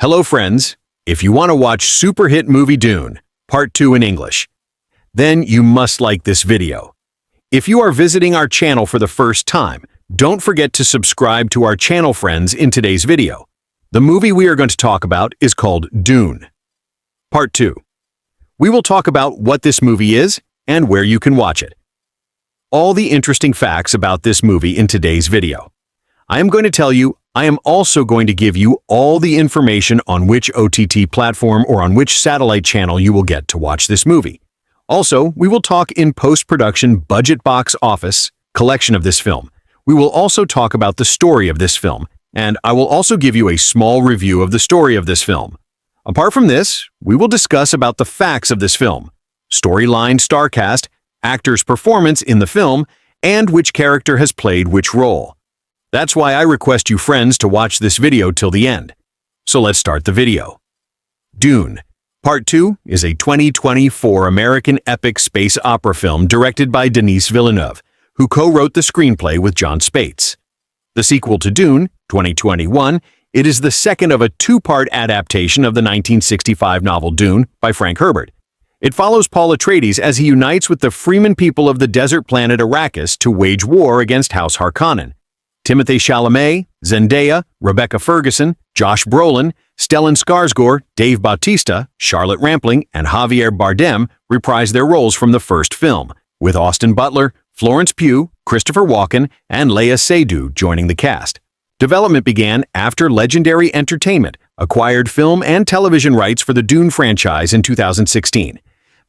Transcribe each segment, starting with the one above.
Hello friends, if you want to watch super hit movie Dune, Part 2 in English, then you must like this video. If you are visiting our channel for the first time, don't forget to subscribe to our channel friends in today's video. The movie we are going to talk about is called Dune. Part 2. We will talk about what this movie is and where you can watch it. All the interesting facts about this movie in today's video. I am going to tell you, I am also going to give you all the information on which OTT platform or on which satellite channel you will get to watch this movie. Also, we will talk in post-production budget box office collection of this film. We will also talk about the story of this film, and I will also give you a small review of the story of this film. Apart from this, we will discuss about the facts of this film, storyline, star cast, actors' performance in the film, and which character has played which role. That's why I request you friends to watch this video till the end. So let's start the video. Dune, Part 2 is a 2024 American epic space opera film directed by Denis Villeneuve, who co-wrote the screenplay with John Spates. The sequel to Dune, 2021, it is the second of a two-part adaptation of the 1965 novel Dune by Frank Herbert. It follows Paul Atreides as he unites with the Freeman people of the desert planet Arrakis to wage war against House Harkonnen. Timothée Chalamet, Zendaya, Rebecca Ferguson, Josh Brolin, Stellan Skarsgård, Dave Bautista, Charlotte Rampling, and Javier Bardem reprise their roles from the first film, with Austin Butler, Florence Pugh, Christopher Walken, and Léa Seydoux joining the cast. Development began after Legendary Entertainment acquired film and television rights for the Dune franchise in 2016.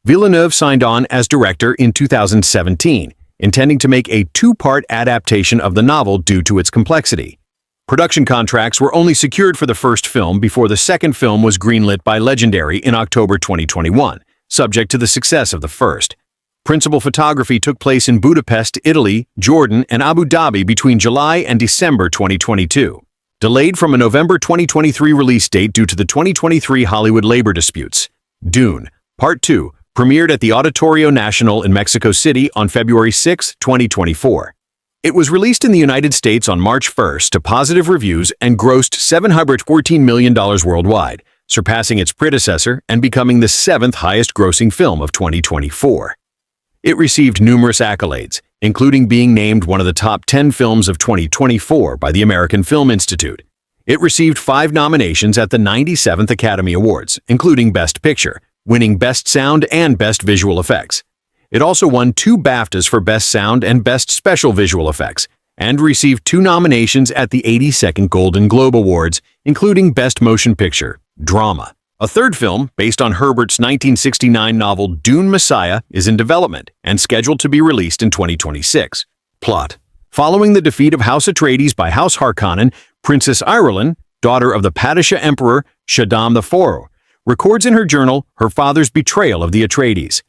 Villeneuve signed on as director in 2017, intending to make a two-part adaptation of the novel due to its complexity. Production contracts were only secured for the first film before the second film was greenlit by Legendary in October 2021, subject to the success of the first. Principal photography took place in Budapest, Italy, Jordan, and Abu Dhabi between July and December 2022. Delayed from a November 2023 release date due to the 2023 Hollywood labor disputes. Dune, Part 2, premiered at the Auditorio Nacional in Mexico City on February 6, 2024. It was released in the United States on March 1st to positive reviews and grossed $714 million worldwide, surpassing its predecessor and becoming the seventh highest-grossing film of 2024. It received numerous accolades, including being named one of the top 10 films of 2024 by the American Film Institute. It received 5 nominations at the 97th Academy Awards, including Best Picture, winning Best Sound and Best Visual Effects. It also won 2 BAFTAs for Best Sound and Best Special Visual Effects, and received 2 nominations at the 82nd Golden Globe Awards, including Best Motion Picture, Drama. A third film, based on Herbert's 1969 novel Dune Messiah, is in development and scheduled to be released in 2026. Plot. Following the defeat of House Atreides by House Harkonnen, Princess Irulan, daughter of the Padishah Emperor Shaddam IV, records in her journal her father's betrayal of the Atreides.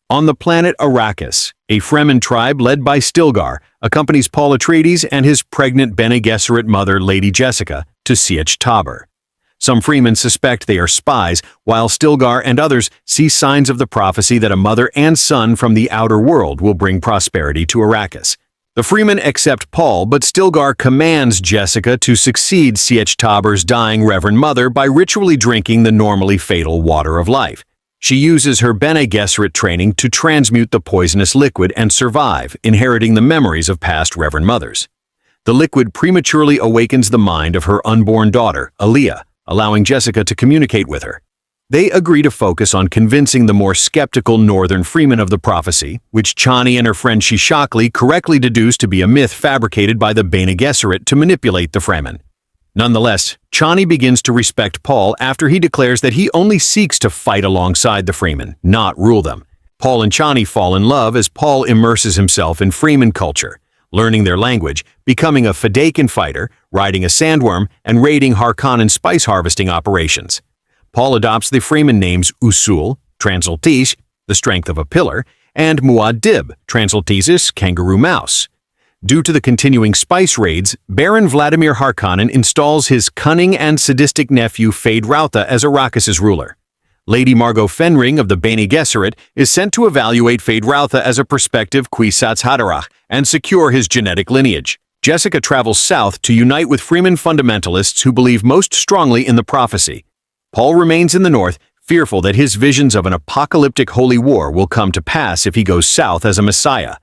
On the planet Arrakis, a Fremen tribe led by Stilgar accompanies Paul Atreides and his pregnant Bene Gesserit mother, Lady Jessica, to Sietch Tabr. Some Freemen suspect they are spies, while Stilgar and others see signs of the prophecy that a mother and son from the outer world will bring prosperity to Arrakis. The Freemen accept Paul, but Stilgar commands Jessica to succeed Sietch Tabr's dying Reverend Mother by ritually drinking the normally fatal water of life. She uses her Bene Gesserit training to transmute the poisonous liquid and survive, inheriting the memories of past Reverend Mothers. The liquid prematurely awakens the mind of her unborn daughter, Aaliyah, allowing Jessica to communicate with her. They agree to focus on convincing the more skeptical northern Freemen of the prophecy, which Chani and her friend Shishakli correctly deduce to be a myth fabricated by the Bene Gesserit to manipulate the Fremen. Nonetheless, Chani begins to respect Paul after he declares that he only seeks to fight alongside the Freemen, not rule them. Paul and Chani fall in love as Paul immerses himself in Freeman culture, learning their language, becoming a Fadakan fighter, riding a sandworm, and raiding Harkonnen spice harvesting operations. Paul adopts the Freeman names Usul, Transaltish, the strength of a pillar, and Muad'Dib, Transaltesis, kangaroo mouse. Due to the continuing spice raids, Baron Vladimir Harkonnen installs his cunning and sadistic nephew Feyd-Rautha as Arrakis' ruler. Lady Margot Fenring of the Bene Gesserit is sent to evaluate Feyd-Rautha as a prospective Kwisatz Haderach and secure his genetic lineage. Jessica travels south to unite with Freeman fundamentalists who believe most strongly in the prophecy, Paul remains in the north, fearful that his visions of an apocalyptic holy war will come to pass if he goes south as a messiah.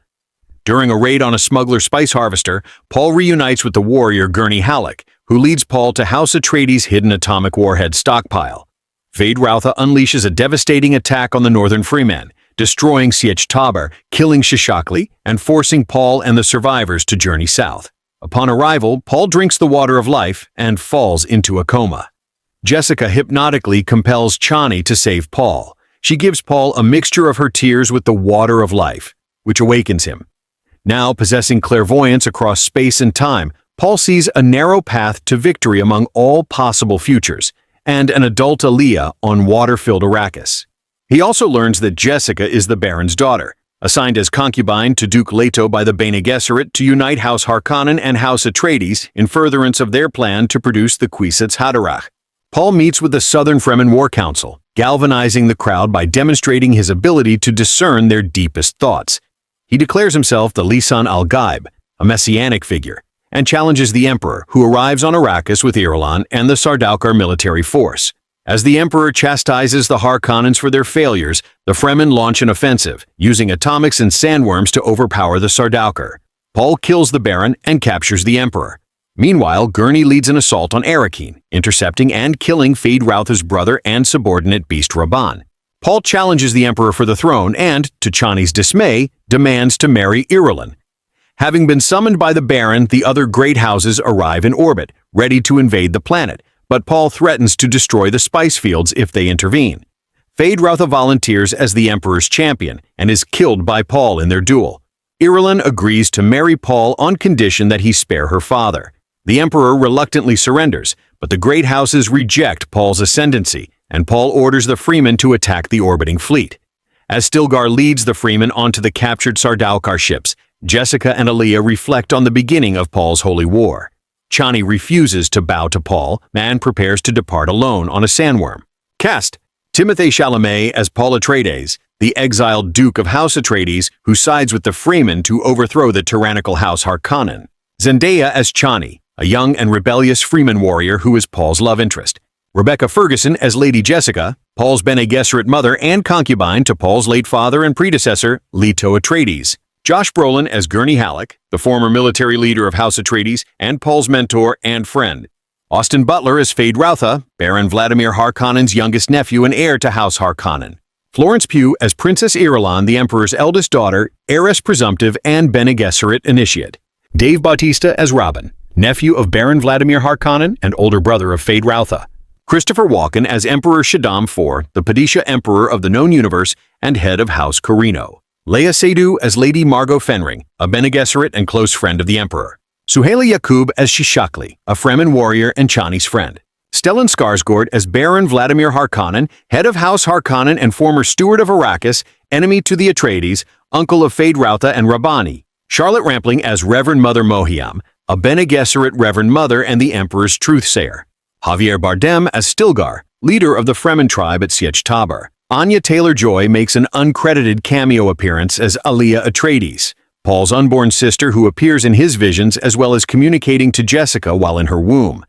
During a raid on a smuggler spice harvester, Paul reunites with the warrior Gurney Halleck, who leads Paul to House Atreides' hidden atomic warhead stockpile. Feyd-Rautha unleashes a devastating attack on the northern Freemen, destroying Sietch Tabr, killing Shishakli, and forcing Paul and the survivors to journey south. Upon arrival, Paul drinks the water of life and falls into a coma. Jessica hypnotically compels Chani to save Paul. She gives Paul a mixture of her tears with the water of life, which awakens him. Now possessing clairvoyance across space and time, Paul sees a narrow path to victory among all possible futures, and an adult Aaliyah on water-filled Arrakis. He also learns that Jessica is the Baron's daughter, assigned as concubine to Duke Leto by the Bene Gesserit to unite House Harkonnen and House Atreides in furtherance of their plan to produce the Kwisatz Haderach. Paul meets with the Southern Fremen War Council, galvanizing the crowd by demonstrating his ability to discern their deepest thoughts. He declares himself the Lisan al-Gaib, a messianic figure, and challenges the Emperor, who arrives on Arrakis with Irulan and the Sardaukar military force. As the Emperor chastises the Harkonnens for their failures, the Fremen launch an offensive, using atomics and sandworms to overpower the Sardaukar. Paul kills the Baron and captures the Emperor. Meanwhile, Gurney leads an assault on Arrakeen, intercepting and killing Feyd-Rautha's brother and subordinate Beast Rabban. Paul challenges the Emperor for the throne and, to Chani's dismay, demands to marry Irulan. Having been summoned by the Baron, the other great houses arrive in orbit, ready to invade the planet, but Paul threatens to destroy the spice fields if they intervene. Feyd-Rautha volunteers as the Emperor's champion and is killed by Paul in their duel. Irulan agrees to marry Paul on condition that he spare her father. The Emperor reluctantly surrenders, but the great houses reject Paul's ascendancy, and Paul orders the Fremen to attack the orbiting fleet. As Stilgar leads the Fremen onto the captured Sardaukar ships, Jessica and Aaliyah reflect on the beginning of Paul's holy war. Chani refuses to bow to Paul and prepares to depart alone on a sandworm. Cast: Timothée Chalamet as Paul Atreides, the exiled Duke of House Atreides who sides with the Fremen to overthrow the tyrannical House Harkonnen. Zendaya as Chani, a young and rebellious Freeman warrior who is Paul's love interest. Rebecca Ferguson as Lady Jessica, Paul's Bene Gesserit mother and concubine to Paul's late father and predecessor, Leto Atreides. Josh Brolin as Gurney Halleck, the former military leader of House Atreides and Paul's mentor and friend. Austin Butler as Feyd-Rautha, Baron Vladimir Harkonnen's youngest nephew and heir to House Harkonnen. Florence Pugh as Princess Irulan, the Emperor's eldest daughter, heiress presumptive and Bene Gesserit initiate. Dave Bautista as Robin, nephew of Baron Vladimir Harkonnen and older brother of Feyd-Rautha. Christopher Walken as Emperor Shaddam IV, the Padishah Emperor of the known universe and head of House Corrino. Leia Seydoux as Lady Margot Fenring, a Bene Gesserit and close friend of the Emperor. Suhaila Yaqub as Shishakli, a Fremen warrior and Chani's friend. Stellan Skarsgård as Baron Vladimir Harkonnen, head of House Harkonnen and former steward of Arrakis, enemy to the Atreides, uncle of Feyd-Rautha and Rabbani. Charlotte Rampling as Reverend Mother Mohiam, a Bene Gesserit Reverend Mother and the Emperor's truthsayer. Javier Bardem as Stilgar, leader of the Fremen tribe at Sietch Tabr. Anya Taylor-Joy makes an uncredited cameo appearance as Aaliyah Atreides, Paul's unborn sister who appears in his visions as well as communicating to Jessica while in her womb.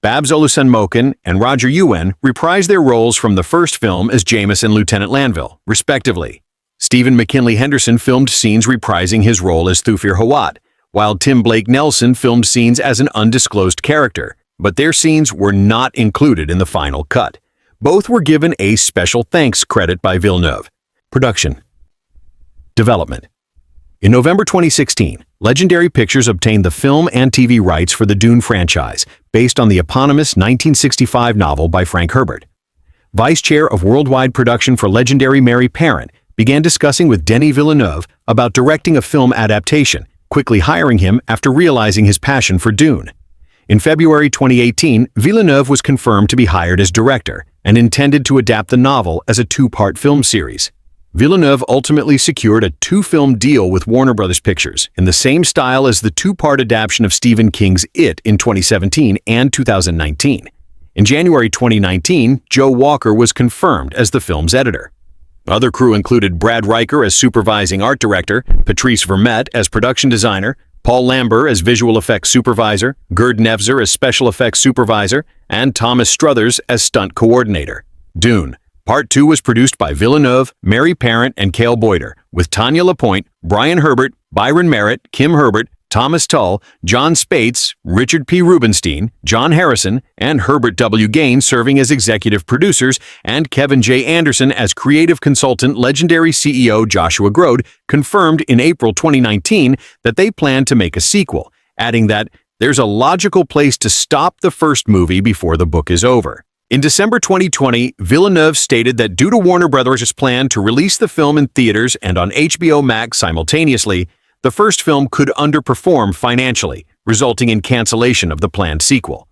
Babs Olusegun and Roger Ewen reprise their roles from the first film as Jameis and Lieutenant Lanville, respectively. Stephen McKinley Henderson filmed scenes reprising his role as Thufir Hawat, while Tim Blake Nelson filmed scenes as an undisclosed character, but their scenes were not included in the final cut. Both were given a special thanks credit by Villeneuve. Production. Development. In November 2016, Legendary Pictures obtained the film and TV rights for the Dune franchise, based on the eponymous 1965 novel by Frank Herbert. Vice Chair of Worldwide Production for Legendary Mary Parent began discussing with Denis Villeneuve about directing a film adaptation, quickly hiring him after realizing his passion for Dune. In February 2018, Villeneuve was confirmed to be hired as director and intended to adapt the novel as a two-part film series. Villeneuve ultimately secured a two-film deal with Warner Bros. Pictures in the same style as the two-part adaptation of Stephen King's It in 2017 and 2019. In January 2019, Joe Walker was confirmed as the film's editor. Other crew included Brad Riker as supervising art director, Patrice Vermette as production designer, Paul Lambert as visual effects supervisor, Gerd Nevzer as special effects supervisor, and Thomas Struthers as stunt coordinator. Dune. Part 2 was produced by Villeneuve, Mary Parent, and Cale Boyder, with Tanya LaPointe, Brian Herbert, Byron Merritt, Kim Herbert, Thomas Tull, John Spates, Richard P. Rubenstein, John Harrison, and Herbert W. Gaines serving as executive producers, and Kevin J. Anderson as creative consultant. Legendary CEO Joshua Grode confirmed in April 2019 that they plan to make a sequel, adding that there's a logical place to stop the first movie before the book is over. In December 2020, Villeneuve stated that due to Warner Brothers' plan to release the film in theaters and on HBO Max simultaneously, the first film could underperform financially, resulting in cancellation of the planned sequel.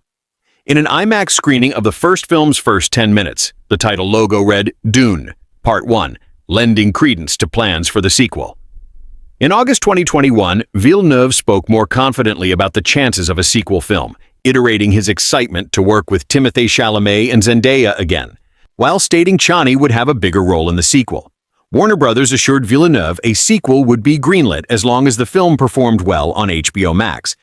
In an IMAX screening of the first film's first 10 minutes, the title logo read Dune, Part 1, lending credence to plans for the sequel. In August 2021, Villeneuve spoke more confidently about the chances of a sequel film, iterating his excitement to work with Timothée Chalamet and Zendaya again, while stating Chani would have a bigger role in the sequel. Warner Brothers assured Villeneuve a sequel would be greenlit as long as the film performed well on HBO Max.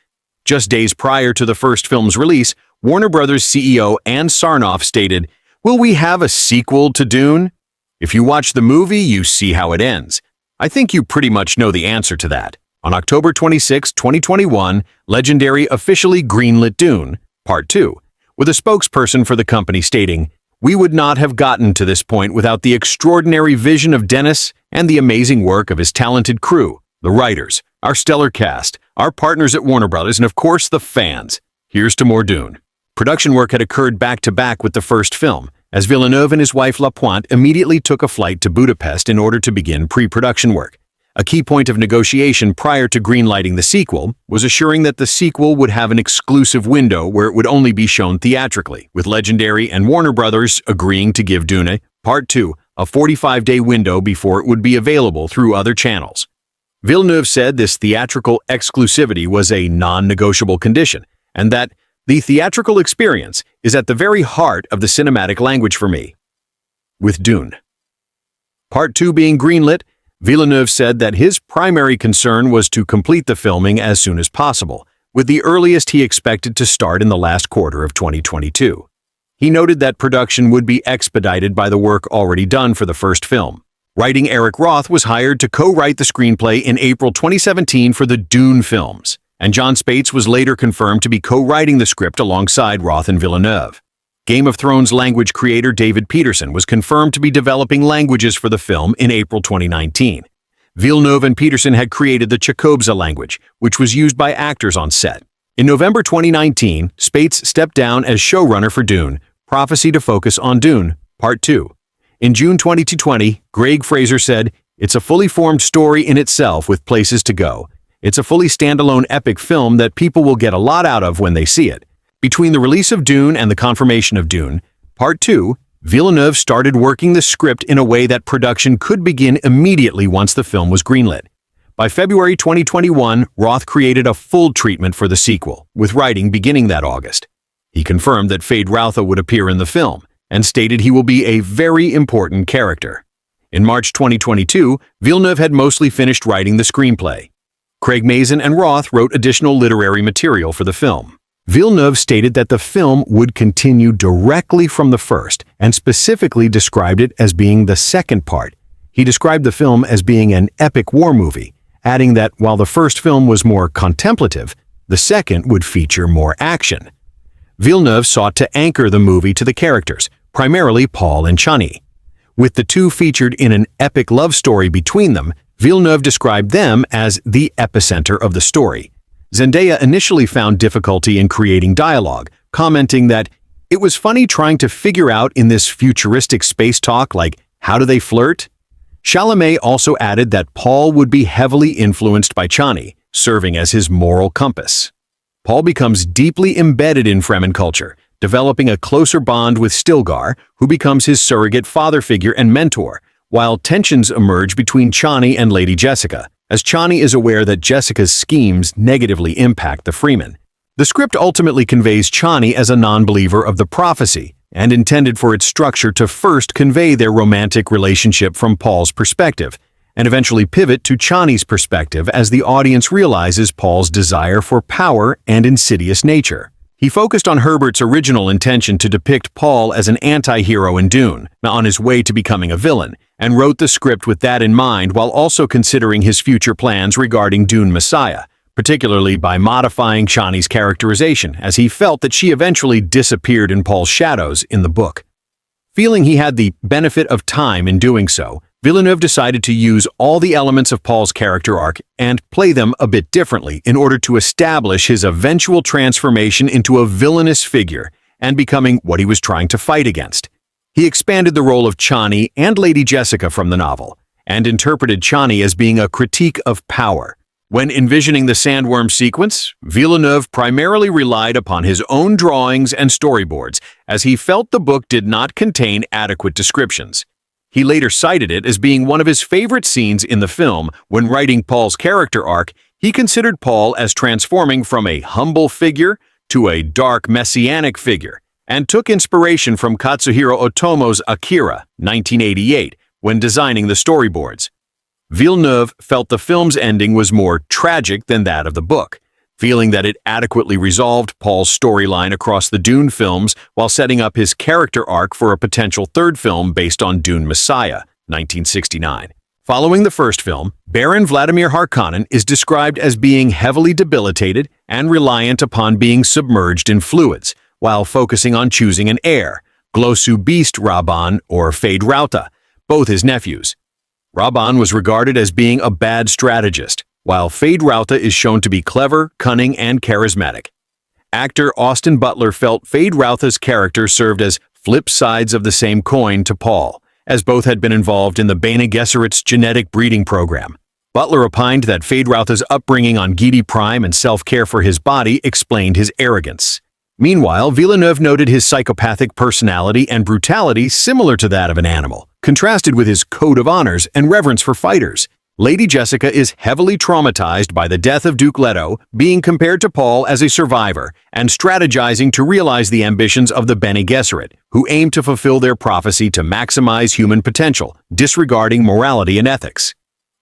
Just days prior to the first film's release, Warner Brothers CEO Ann Sarnoff stated, "Will we have a sequel to Dune? If you watch the movie, you see how it ends. I think you pretty much know the answer to that." On October 26, 2021, Legendary officially greenlit Dune, Part 2, with a spokesperson for the company stating, "We would not have gotten to this point without the extraordinary vision of Denis and the amazing work of his talented crew, the writers, our stellar cast, our partners at Warner Brothers, and of course the fans. Here's to more Dune." Production work had occurred back-to-back with the first film, as Villeneuve and his wife LaPointe immediately took a flight to Budapest in order to begin pre-production work. A key point of negotiation prior to greenlighting the sequel was assuring that the sequel would have an exclusive window where it would only be shown theatrically, with Legendary and Warner Brothers agreeing to give Dune, Part 2, a 45-day window before it would be available through other channels. Villeneuve said this theatrical exclusivity was a non-negotiable condition, and that the theatrical experience is at the very heart of the cinematic language for me. With Dune Part 2 being greenlit, Villeneuve said that his primary concern was to complete the filming as soon as possible, with the earliest he expected to start in the last quarter of 2022. He noted that production would be expedited by the work already done for the first film. Writing Eric Roth was hired to co-write the screenplay in April 2017 for the Dune films, and John Spates was later confirmed to be co-writing the script alongside Roth and Villeneuve. Game of Thrones language creator David Peterson was confirmed to be developing languages for the film in April 2019. Villeneuve and Peterson had created the Chakobza language, which was used by actors on set. In November 2019, Spates stepped down as showrunner for Dune, Prophecy to focus on Dune, Part 2. In June 2020, Greg Fraser said, "It's a fully formed story in itself with places to go. It's a fully standalone epic film that people will get a lot out of when they see it." Between the release of Dune and the confirmation of Dune, Part 2, Villeneuve started working the script in a way that production could begin immediately once the film was greenlit. By February 2021, Roth created a full treatment for the sequel, with writing beginning that August. He confirmed that Fade Routha would appear in the film, and stated he will be a very important character. In March 2022, Villeneuve had mostly finished writing the screenplay. Craig Mazin and Roth wrote additional literary material for the film. Villeneuve stated that the film would continue directly from the first, and specifically described it as being the second part. He described the film as being an epic war movie, adding that while the first film was more contemplative, the second would feature more action. Villeneuve sought to anchor the movie to the characters, primarily Paul and Chani. With the two featured in an epic love story between them, Villeneuve described them as the epicenter of the story. Zendaya initially found difficulty in creating dialogue, commenting that it was funny trying to figure out in this futuristic space talk, like, how do they flirt? Chalamet also added that Paul would be heavily influenced by Chani, serving as his moral compass. Paul becomes deeply embedded in Fremen culture, developing a closer bond with Stilgar, who becomes his surrogate father figure and mentor, while tensions emerge between Chani and Lady Jessica, as Chani is aware that Jessica's schemes negatively impact the Fremen. The script ultimately conveys Chani as a non-believer of the prophecy, and intended for its structure to first convey their romantic relationship from Paul's perspective, and eventually pivot to Chani's perspective as the audience realizes Paul's desire for power and insidious nature. He focused on Herbert's original intention to depict Paul as an anti-hero in Dune, on his way to becoming a villain, and wrote the script with that in mind while also considering his future plans regarding Dune Messiah, particularly by modifying Chani's characterization, as he felt that she eventually disappeared in Paul's shadows in the book. Feeling he had the benefit of time in doing so, Villeneuve decided to use all the elements of Paul's character arc and play them a bit differently in order to establish his eventual transformation into a villainous figure and becoming what he was trying to fight against. He expanded the role of Chani and Lady Jessica from the novel, and interpreted Chani as being a critique of power. When envisioning the sandworm sequence, Villeneuve primarily relied upon his own drawings and storyboards, as he felt the book did not contain adequate descriptions. He later cited it as being one of his favorite scenes in the film. When writing Paul's character arc, he considered Paul as transforming from a humble figure to a dark messianic figure, and took inspiration from Katsuhiro Otomo's Akira, 1988, when designing the storyboards. Villeneuve felt the film's ending was more tragic than that of the book, feeling that it adequately resolved Paul's storyline across the Dune films while setting up his character arc for a potential third film based on Dune Messiah, 1969. Following the first film, Baron Vladimir Harkonnen is described as being heavily debilitated and reliant upon being submerged in fluids, while focusing on choosing an heir, Glossu Beast Rabban or Feyd-Rautha, both his nephews. Rabban was regarded as being a bad strategist, while Feyd-Rautha is shown to be clever, cunning, and charismatic. Actor Austin Butler felt Feyd-Rautha's character served as flip sides of the same coin to Paul, as both had been involved in the Bene Gesserit's genetic breeding program. Butler opined that Feyd-Rautha's upbringing on Giedi Prime and self-care for his body explained his arrogance. Meanwhile, Villeneuve noted his psychopathic personality and brutality similar to that of an animal, contrasted with his code of honors and reverence for fighters. Lady Jessica is heavily traumatized by the death of Duke Leto, being compared to Paul as a survivor, and strategizing to realize the ambitions of the Bene Gesserit, who aim to fulfill their prophecy to maximize human potential, disregarding morality and ethics.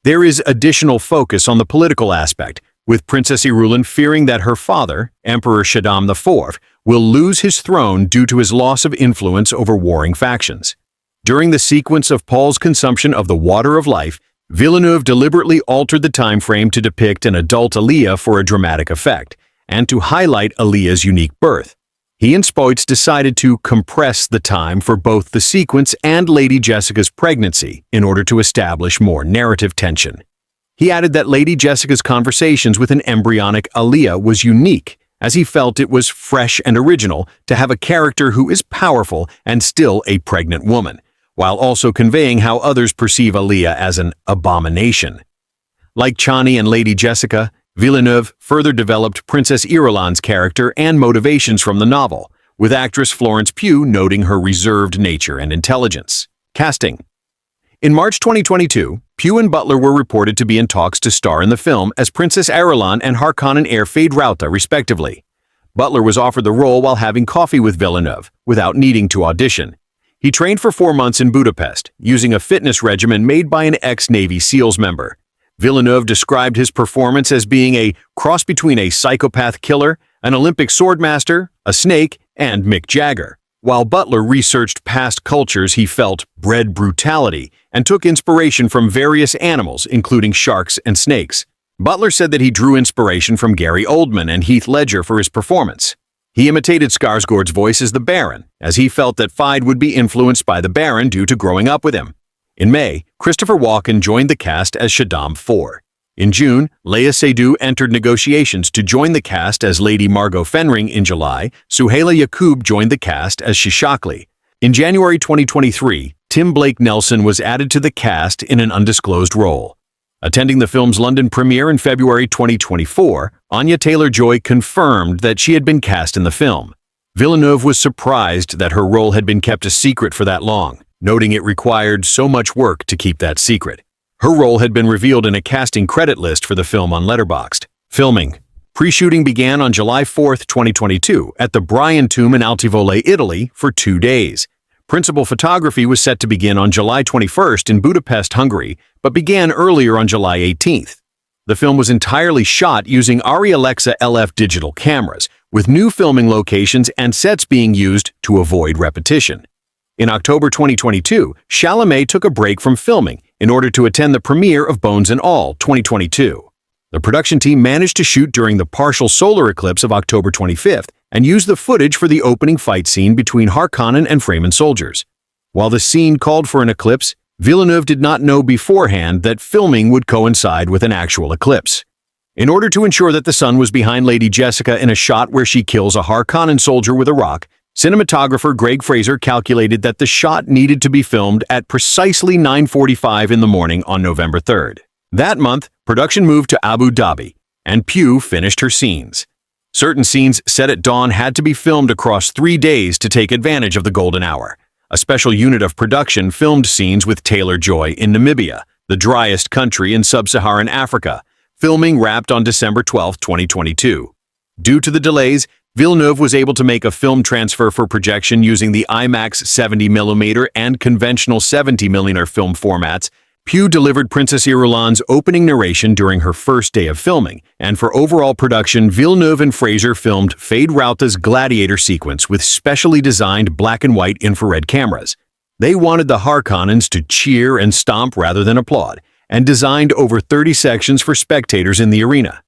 There is additional focus on the political aspect, with Princess Irulan fearing that her father, Emperor Shaddam IV, will lose his throne due to his loss of influence over warring factions. During the sequence of Paul's consumption of the Water of Life, Villeneuve deliberately altered the time frame to depict an adult Aaliyah for a dramatic effect, and to highlight Aaliyah's unique birth. He and Spoits decided to compress the time for both the sequence and Lady Jessica's pregnancy in order to establish more narrative tension. He added that Lady Jessica's conversations with an embryonic Aaliyah was unique, as he felt it was fresh and original to have a character who is powerful and still a pregnant woman, while also conveying how others perceive Aaliyah as an abomination. Like Chani and Lady Jessica, Villeneuve further developed Princess Irulan's character and motivations from the novel, with actress Florence Pugh noting her reserved nature and intelligence. Casting. In March 2022, Pugh and Butler were reported to be in talks to star in the film as Princess Irulan and Harkonnen heir Feyd-Rautha, respectively. Butler was offered the role while having coffee with Villeneuve, without needing to audition. He trained for 4 months in Budapest, using a fitness regimen made by an ex-Navy SEALs member. Villeneuve described his performance as being a cross between a psychopath killer, an Olympic swordmaster, a snake, and Mick Jagger. While Butler researched past cultures he felt bred brutality and took inspiration from various animals, including sharks and snakes. Butler said that he drew inspiration from Gary Oldman and Heath Ledger for his performance. He imitated Skarsgård's voice as the Baron, as he felt that Feyd would be influenced by the Baron due to growing up with him. In May, Christopher Walken joined the cast as Shaddam IV. In June, Léa Seydoux entered negotiations to join the cast as Lady Margot Fenring. In July, Suhaila Yacoub joined the cast as Shishakli. In January 2023, Tim Blake Nelson was added to the cast in an undisclosed role. Attending the film's London premiere in February 2024, Anya Taylor-Joy confirmed that she had been cast in the film. Villeneuve was surprised that her role had been kept a secret for that long, noting it required so much work to keep that secret. Her role had been revealed in a casting credit list for the film on Letterboxd. Filming. Pre-shooting began on July 4, 2022, at the Brian Tomb in Altivole, Italy, for 2 days. Principal photography was set to begin on July 21st in Budapest, Hungary, but began earlier on July 18th. The film was entirely shot using Arri Alexa LF digital cameras, with new filming locations and sets being used to avoid repetition. In October 2022, Chalamet took a break from filming in order to attend the premiere of Bones and All 2022. The production team managed to shoot during the partial solar eclipse of October 25th and used the footage for the opening fight scene between Harkonnen and Fremen soldiers. While the scene called for an eclipse, Villeneuve did not know beforehand that filming would coincide with an actual eclipse. In order to ensure that the sun was behind Lady Jessica in a shot where she kills a Harkonnen soldier with a rock, cinematographer Greg Fraser calculated that the shot needed to be filmed at precisely 9:45 in the morning on November 3rd. That month, production moved to Abu Dhabi, and Pugh finished her scenes. Certain scenes set at dawn had to be filmed across 3 days to take advantage of the golden hour. A special unit of production filmed scenes with Taylor Joy in Namibia, the driest country in sub-Saharan Africa. Filming wrapped on December 12, 2022. Due to the delays, Villeneuve was able to make a film transfer for projection using the IMAX 70mm and conventional 70mm film formats. Pugh delivered Princess Irulan's opening narration during her first day of filming, and for overall production, Villeneuve and Fraser filmed Feyd-Rautha's gladiator sequence with specially designed black and white infrared cameras. They wanted the Harkonnens to cheer and stomp rather than applaud, and designed over 30 sections for spectators in the arena.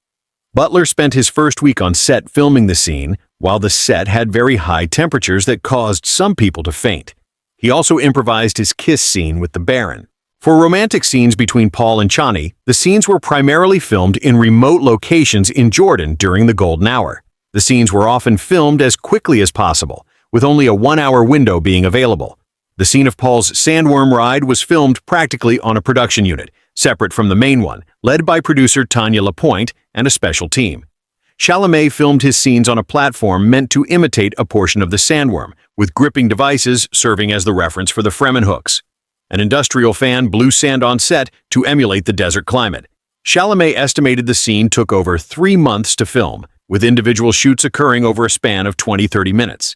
Butler spent his first week on set filming the scene, while the set had very high temperatures that caused some people to faint. He also improvised his kiss scene with the Baron. For romantic scenes between Paul and Chani, the scenes were primarily filmed in remote locations in Jordan during the golden hour. The scenes were often filmed as quickly as possible, with only a 1-hour window being available. The scene of Paul's sandworm ride was filmed practically on a production unit, separate from the main one, led by producer Tanya Lapointe and a special team. Chalamet filmed his scenes on a platform meant to imitate a portion of the sandworm, with gripping devices serving as the reference for the Fremen hooks. An industrial fan blew sand on set to emulate the desert climate. Chalamet estimated the scene took over 3 months to film, with individual shoots occurring over a span of 20-30 minutes.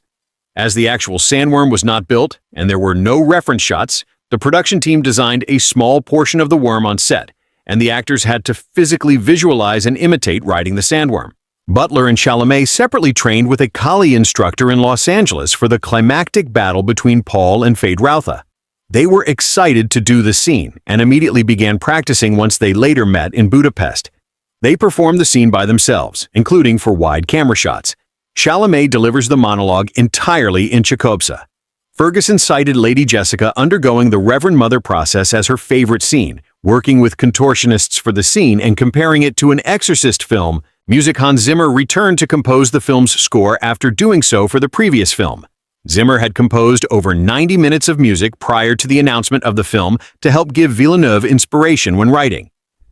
As the actual sandworm was not built and there were no reference shots, the production team designed a small portion of the worm on set, and the actors had to physically visualize and imitate riding the sandworm. Butler and Chalamet separately trained with a Kali instructor in Los Angeles for the climactic battle between Paul and Feyd-Rautha. They were excited to do the scene and immediately began practicing once they later met in Budapest. They performed the scene by themselves, including for wide camera shots. Chalamet delivers the monologue entirely in Chicopsa. Ferguson cited Lady Jessica undergoing the Reverend Mother process as her favorite scene, working with contortionists for the scene and comparing it to an Exorcist film. Music Hans Zimmer returned to compose the film's score after doing so for the previous film. Zimmer had composed over 90 minutes of music prior to the announcement of the film to help give Villeneuve inspiration when writing.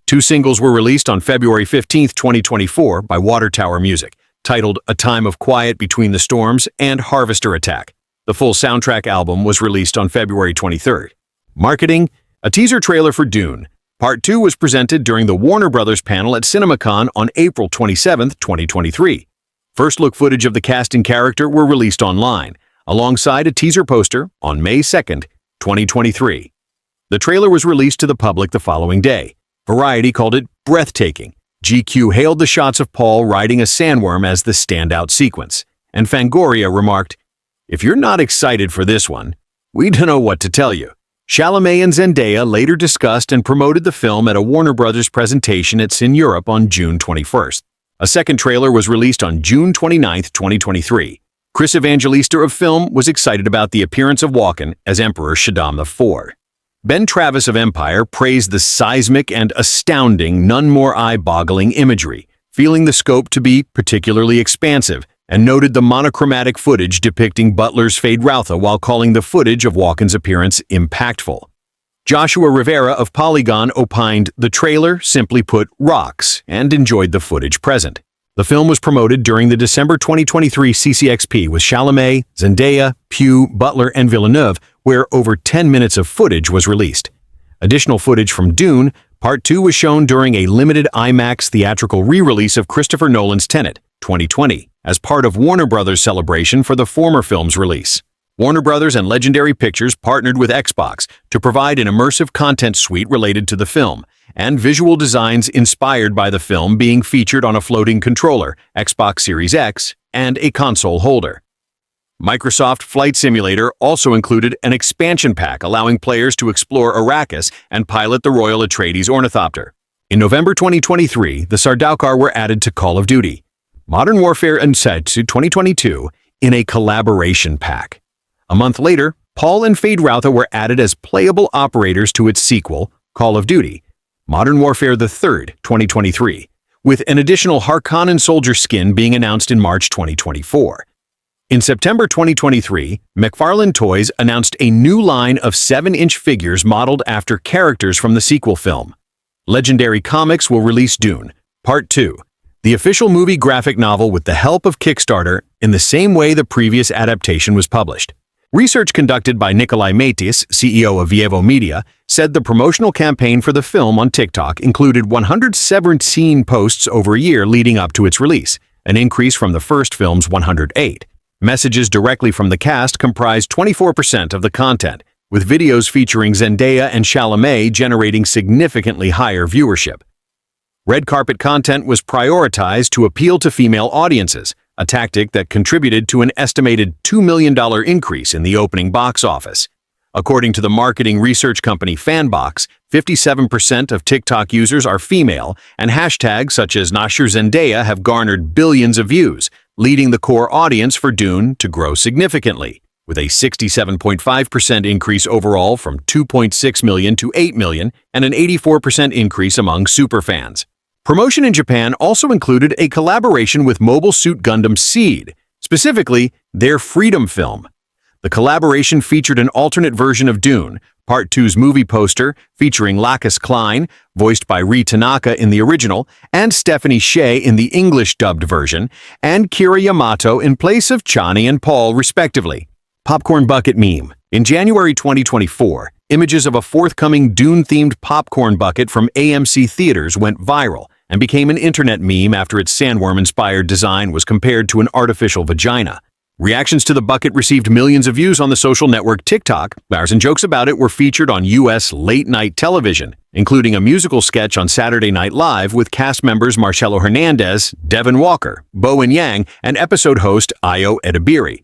2 singles were released on February 15, 2024 by Water Tower Music, titled A Time of Quiet Between the Storms and Harvester Attack. The full soundtrack album was released on February 23rd. Marketing: a teaser trailer for Dune. Part 2 was presented during the Warner Brothers panel at CinemaCon on April 27, 2023. First look footage of the cast and character were released online, alongside a teaser poster on May 2, 2023. The trailer was released to the public the following day. Variety called it breathtaking. GQ hailed the shots of Paul riding a sandworm as the standout sequence. And Fangoria remarked, "If you're not excited for this one, we don't know what to tell you." Chalamet and Zendaya later discussed and promoted the film at a Warner Brothers presentation at Cine Europe on June 21st. A second trailer was released on June 29, 2023. Chris Evangelista of Film was excited about the appearance of Walken as Emperor Shaddam IV. Ben Travis of Empire praised the seismic and astounding, none more eye-boggling imagery, feeling the scope to be particularly expansive, and noted the monochromatic footage depicting Butler's Feyd-Rautha while calling the footage of Walken's appearance impactful. Joshua Rivera of Polygon opined the trailer simply put rocks and enjoyed the footage present. The film was promoted during the December 2023 CCXP with Chalamet, Zendaya, Pugh, Butler, and Villeneuve, where over 10 minutes of footage was released. Additional footage from Dune, Part 2 was shown during a limited IMAX theatrical re-release of Christopher Nolan's Tenet, 2020, as part of Warner Brothers' celebration for the former film's release. Warner Brothers and Legendary Pictures partnered with Xbox to provide an immersive content suite related to the film, and visual designs inspired by the film being featured on a floating controller, Xbox Series X, and a console holder. Microsoft Flight Simulator also included an expansion pack allowing players to explore Arrakis and pilot the Royal Atreides ornithopter. In November 2023, the Sardaukar were added to Call of Duty Modern Warfare and Setsu 2022 in a collaboration pack. A month later, Paul and Feyd-Rautha were added as playable operators to its sequel, Call of Duty Modern Warfare III 2023, with an additional Harkonnen soldier skin being announced in March 2024. In September 2023, McFarlane Toys announced a new line of 7-inch figures modeled after characters from the sequel film. Legendary Comics will release Dune, Part 2, the official movie graphic novel with the help of Kickstarter in the same way the previous adaptation was published. Research conducted by Nikolai Matis, CEO of Vievo Media, said the promotional campaign for the film on TikTok included 117 posts over a year leading up to its release, an increase from the first film's 108. Messages directly from the cast comprised 24% of the content, with videos featuring Zendaya and Chalamet generating significantly higher viewership. Red carpet content was prioritized to appeal to female audiences, a tactic that contributed to an estimated $2 million increase in the opening box office. According to the marketing research company Fanbox, 57% of TikTok users are female, and hashtags such as #Zendaya have garnered billions of views, leading the core audience for Dune to grow significantly, with a 67.5% increase overall from 2.6 million to 8 million and an 84% increase among superfans. Promotion in Japan also included a collaboration with Mobile Suit Gundam Seed, specifically their Freedom film. The collaboration featured an alternate version of Dune, Part 2's movie poster featuring Lacus Clyne, voiced by Rie Tanaka in the original, and Stephanie Sheh in the English-dubbed version, and Kira Yamato in place of Chani and Paul, respectively. Popcorn Bucket Meme. In January 2024, images of a forthcoming Dune-themed popcorn bucket from AMC Theaters went viral and became an internet meme after its sandworm-inspired design was compared to an artificial vagina. Reactions to the bucket received millions of views on the social network TikTok. Bars and jokes about it were featured on U.S. late-night television, including a musical sketch on Saturday Night Live with cast members Marcelo Hernandez, Devin Walker, Bowen Yang, and episode host Ayo Edebiri.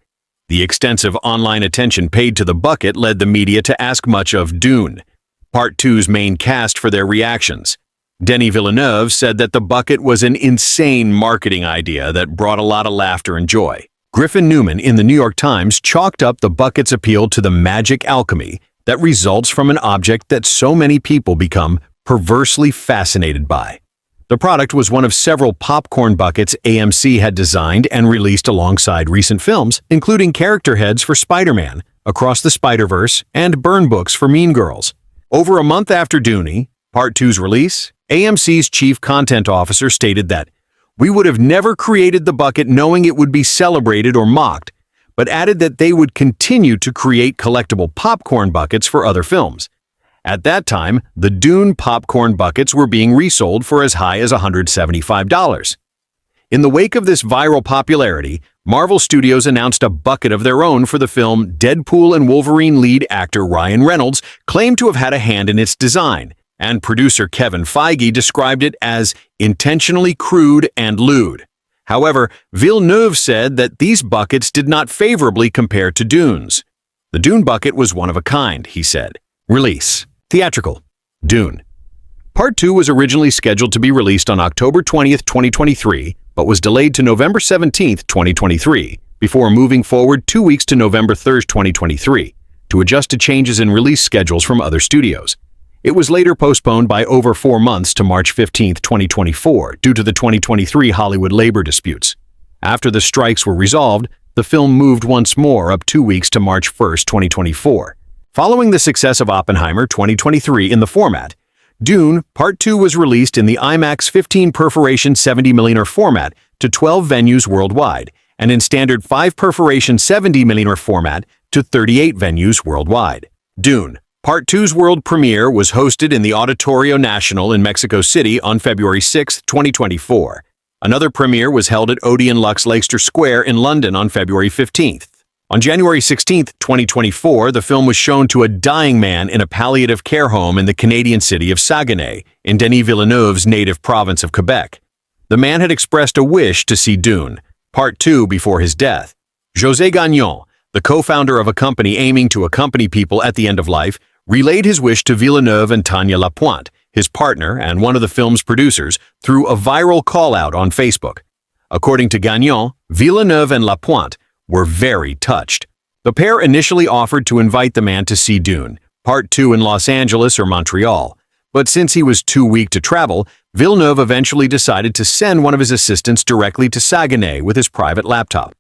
The extensive online attention paid to the bucket led the media to ask much of Dune, Part 2's main cast, for their reactions. Denis Villeneuve said that the bucket was an insane marketing idea that brought a lot of laughter and joy. Griffin Newman in the New York Times chalked up the bucket's appeal to the magic alchemy that results from an object that so many people become perversely fascinated by. The product was one of several popcorn buckets AMC had designed and released alongside recent films, including character heads for Spider-Man, Across the Spider-Verse, and burn books for Mean Girls. Over a month after Dune, Part 2's release, AMC's chief content officer stated that, "We would have never created the bucket knowing it would be celebrated or mocked, but added that they would continue to create collectible popcorn buckets for other films. At that time, the Dune popcorn buckets were being resold for as high as $175. In the wake of this viral popularity, Marvel Studios announced a bucket of their own for the film. Deadpool and Wolverine lead actor Ryan Reynolds claimed to have had a hand in its design, and producer Kevin Feige described it as intentionally crude and lewd. However, Villeneuve said that these buckets did not favorably compare to Dune's. "The Dune bucket was one of a kind," he said. Release. Theatrical. Dune. Part 2 was originally scheduled to be released on October 20th, 2023, but was delayed to November 17th, 2023, before moving forward 2 weeks to November 3rd, 2023, to adjust to changes in release schedules from other studios. It was later postponed by over 4 months to March 15th, 2024, due to the 2023 Hollywood labor disputes. After the strikes were resolved, the film moved once more up 2 weeks to March 1st, 2024. Following the success of Oppenheimer 2023 in the format, Dune Part 2 was released in the IMAX 15 perforation 70mm format to 12 venues worldwide, and in standard 5 perforation 70mm format to 38 venues worldwide. Dune Part 2's world premiere was hosted in the Auditorio Nacional in Mexico City on February 6, 2024. Another premiere was held at Odeon Lux Leicester Square in London on February 15th. On January 16, 2024, the film was shown to a dying man in a palliative care home in the Canadian city of Saguenay, in Denis Villeneuve's native province of Quebec. The man had expressed a wish to see Dune, Part 2, before his death. José Gagnon, the co-founder of a company aiming to accompany people at the end of life, relayed his wish to Villeneuve and Tanya Lapointe, his partner and one of the film's producers, through a viral call-out on Facebook. According to Gagnon, Villeneuve and Lapointe were very touched. The pair initially offered to invite the man to see Dune, Part 2 in Los Angeles or Montreal, but since he was too weak to travel, Villeneuve eventually decided to send one of his assistants directly to Saguenay with his private laptop.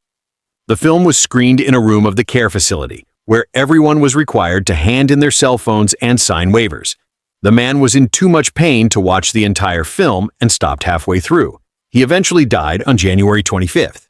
The film was screened in a room of the care facility, where everyone was required to hand in their cell phones and sign waivers. The man was in too much pain to watch the entire film and stopped halfway through. He eventually died on January 25th.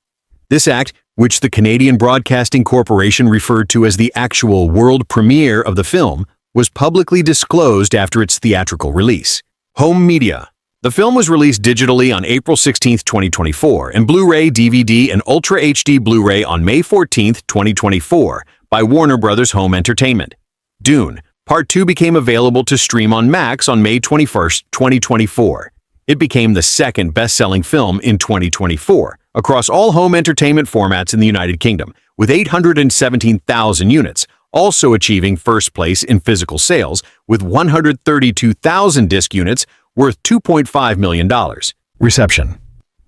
This act, which the Canadian Broadcasting Corporation referred to as the actual world premiere of the film, was publicly disclosed after its theatrical release. Home media. The film was released digitally on April 16, 2024, and Blu-ray, DVD, and Ultra HD Blu-ray on May 14, 2024, by Warner Bros. Home Entertainment. Dune, Part 2 became available to stream on Max on May 21, 2024. It became the second best-selling film in 2024 across all home entertainment formats in the United Kingdom, with 817,000 units, also achieving first place in physical sales with 132,000 disc units worth $2.5 million. Reception.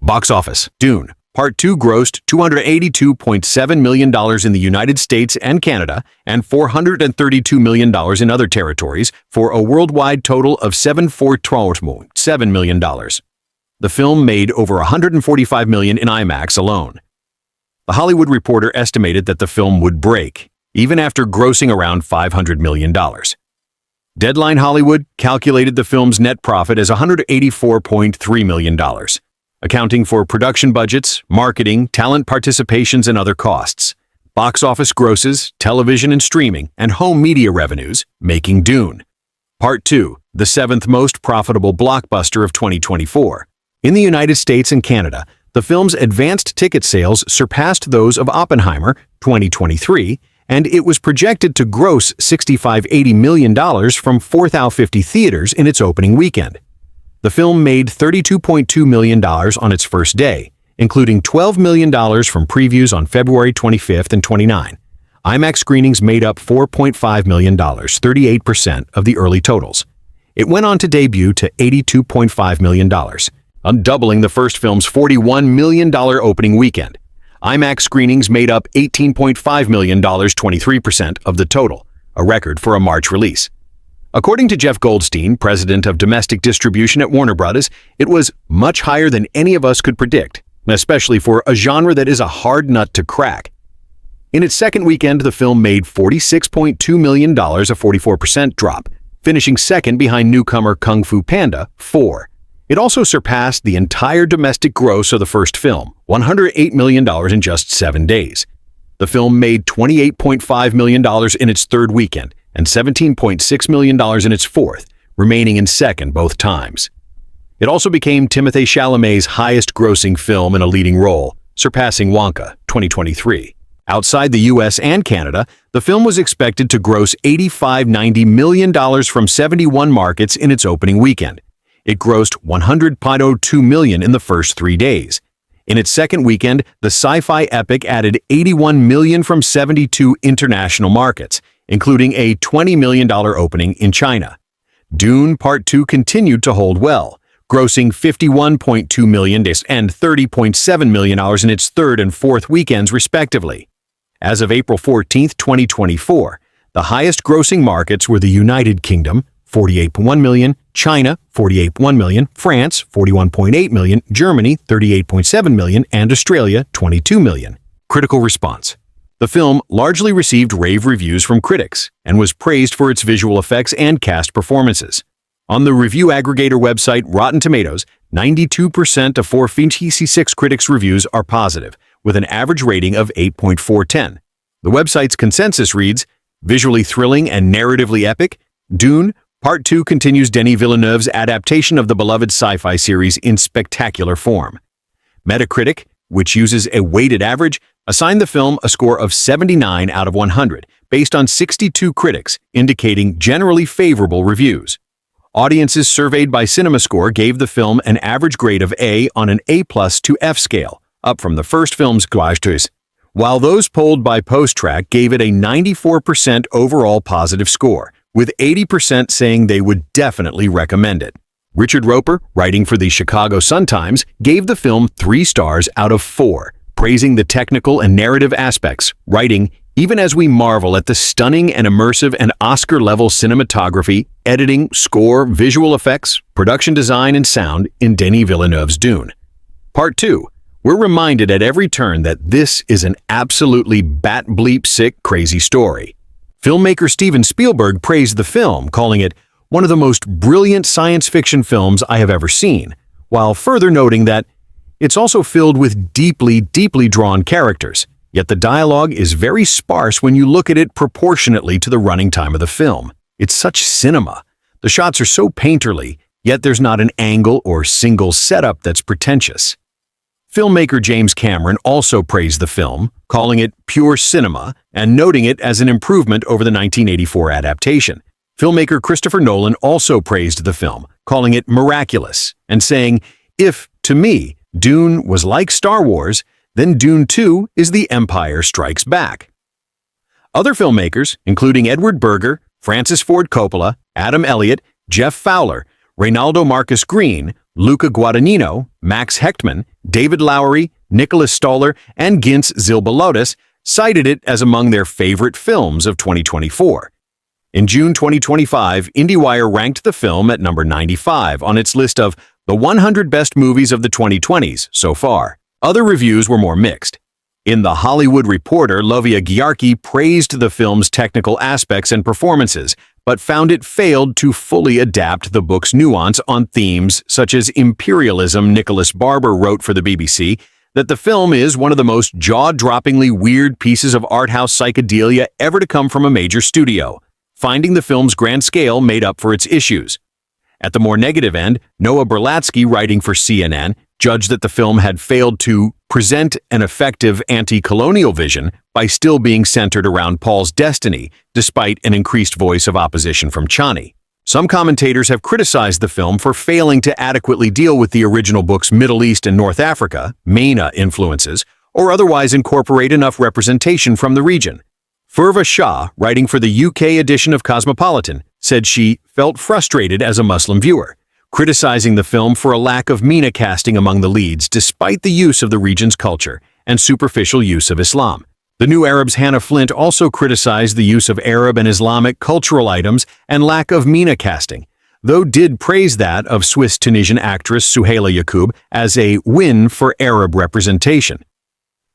Box office. Dune, Part 2 grossed $282.7 million in the United States and Canada and $432 million in other territories for a worldwide total of $7 million. The film made over $145 million in IMAX alone. The Hollywood Reporter estimated that the film would break, even after grossing around $500 million. Deadline Hollywood calculated the film's net profit as $184.3 million, accounting for production budgets, marketing, talent participations, and other costs, box office grosses, television and streaming, and home media revenues, making Dune, Part 2, the seventh most profitable blockbuster of 2024. In the United States and Canada, the film's advanced ticket sales surpassed those of Oppenheimer, 2023, and it was projected to gross $65–80 million from 4,050 theaters in its opening weekend. The film made $32.2 million on its first day, including $12 million from previews on February 25th and 29. IMAX screenings made up $4.5 million, 38% of the early totals. It went on to debut to $82.5 million, doubling the first film's $41 million opening weekend. IMAX screenings made up $18.5 million, 23% of the total, a record for a March release. According to Jeff Goldstein, president of domestic distribution at Warner Bros., it was much higher than any of us could predict, especially for a genre that is a hard nut to crack. In its second weekend, the film made $46.2 million, a 44% drop, finishing second behind newcomer Kung Fu Panda 4. It also surpassed the entire domestic gross of the first film, $108 million in just 7 days. The film made $28.5 million in its third weekend and $17.6 million in its fourth, remaining in second both times. It also became Timothée Chalamet's highest-grossing film in a leading role, surpassing Wonka, 2023. Outside the US and Canada, the film was expected to gross $85–90 million from 71 markets in its opening weekend. It grossed $100.02 million in the first 3 days. In its second weekend, the sci-fi epic added $81 million from 72 international markets, including a $20 million opening in China. Dune Part 2 continued to hold well, grossing $51.2 million and $30.7 million in its third and fourth weekends, respectively. As of April 14, 2024, the highest-grossing markets were the United Kingdom, $48.1 million, China, $48.1 million, France, $41.8 million, Germany, $38.7 million, and Australia, $22 million. Critical response. The film largely received rave reviews from critics and was praised for its visual effects and cast performances. On the review aggregator website Rotten Tomatoes, 92% of 456 critics' reviews are positive, with an average rating of 8.410. The website's consensus reads, "Visually thrilling and narratively epic, Dune Part 2 continues Denis Villeneuve's adaptation of the beloved sci-fi series in spectacular form." Metacritic, which uses a weighted average, assigned the film a score of 79 out of 100, based on 62 critics, indicating generally favorable reviews. Audiences surveyed by CinemaScore gave the film an average grade of A on an A+ to F scale, up from the first film's grades, while those polled by PostTrack gave it a 94% overall positive score, with 80% saying they would definitely recommend it. Richard Roeper, writing for the Chicago Sun-Times, gave the film 3 stars out of 4, praising the technical and narrative aspects, writing, "Even as we marvel at the stunning and immersive and Oscar-level cinematography, editing, score, visual effects, production design, and sound in Denis Villeneuve's Dune." Part 2. We're reminded at every turn that this is an absolutely bat-bleep-sick crazy story. Filmmaker Steven Spielberg praised the film, calling it one of the most brilliant science fiction films I have ever seen, while further noting that it's also filled with deeply, deeply drawn characters, yet the dialogue is very sparse when you look at it proportionately to the running time of the film. It's such cinema. The shots are so painterly, yet there's not an angle or single setup that's pretentious. Filmmaker James Cameron also praised the film, calling it pure cinema and noting it as an improvement over the 1984 adaptation. Filmmaker Christopher Nolan also praised the film, calling it miraculous, and saying, "If, to me, Dune was like Star Wars, then Dune 2 is The Empire Strikes Back." Other filmmakers, including Edward Berger, Francis Ford Coppola, Adam Elliott, Jeff Fowler, Reynaldo Marcus Green, Luca Guadagnino, Max Hechtman, David Lowery, Nicholas Stoller, and Gintz Zilbalodis, cited it as among their favorite films of 2024. In June 2025, IndieWire ranked the film at number 95 on its list of the 100 best movies of the 2020s so far. Other reviews were more mixed. In The Hollywood Reporter, Lovia Gyarki praised the film's technical aspects and performances, but found it failed to fully adapt the book's nuance on themes such as imperialism. Nicholas Barber wrote for the BBC that the film is one of the most jaw-droppingly weird pieces of art house psychedelia ever to come from a major studio, finding the film's grand scale made up for its issues. At the more negative end, Noah Berlatsky, writing for CNN, judged that the film had failed to present an effective anti-colonial vision by still being centered around Paul's destiny, despite an increased voice of opposition from Chani. Some commentators have criticized the film for failing to adequately deal with the original book's Middle East and North Africa, MENA influences, or otherwise incorporate enough representation from the region. Furva Shah, writing for the UK edition of Cosmopolitan, said she felt frustrated as a Muslim viewer, criticizing the film for a lack of MENA casting among the leads despite the use of the region's culture and superficial use of Islam. The New Arab's Hannah Flint also criticized the use of Arab and Islamic cultural items and lack of MENA casting, though did praise that of Swiss-Tunisian actress Suhaila Yacoub as a win for Arab representation.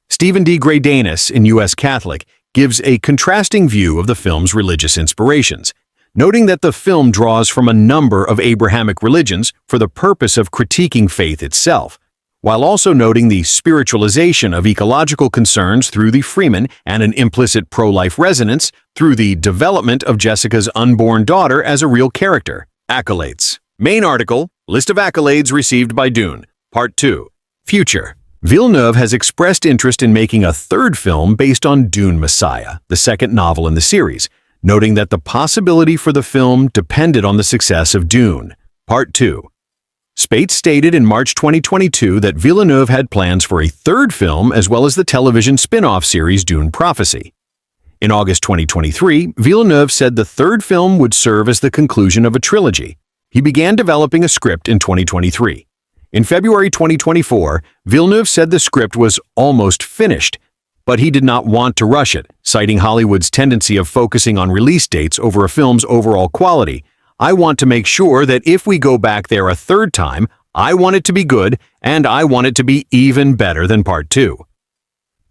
Stephen D. Greydanis in U.S. Catholic gives a contrasting view of the film's religious inspirations, noting that the film draws from a number of Abrahamic religions for the purpose of critiquing faith itself, while also noting the spiritualization of ecological concerns through the Freeman and an implicit pro-life resonance through the development of Jessica's unborn daughter as a real character. Accolades. Main article, List of accolades received by Dune. Part 2. Future. Villeneuve has expressed interest in making a third film based on Dune Messiah, the second novel in the series, noting that the possibility for the film depended on the success of Dune. Part 2. Spates stated in March 2022 that Villeneuve had plans for a third film as well as the television spin-off series Dune Prophecy. In August 2023, Villeneuve said the third film would serve as the conclusion of a trilogy. He began developing a script in 2023. In February 2024, Villeneuve said the script was almost finished, but he did not want to rush it, citing Hollywood's tendency of focusing on release dates over a film's overall quality. "I want to make sure that if we go back there a third time, I want it to be good, and I want it to be even better than Part 2.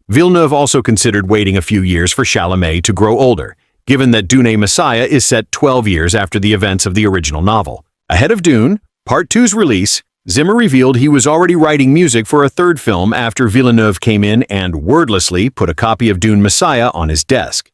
Villeneuve also considered waiting a few years for Chalamet to grow older, given that Dune Messiah is set 12 years after the events of the original novel. Ahead of Dune, Part 2's release, Zimmer revealed he was already writing music for a third film after Villeneuve came in and wordlessly put a copy of Dune Messiah on his desk.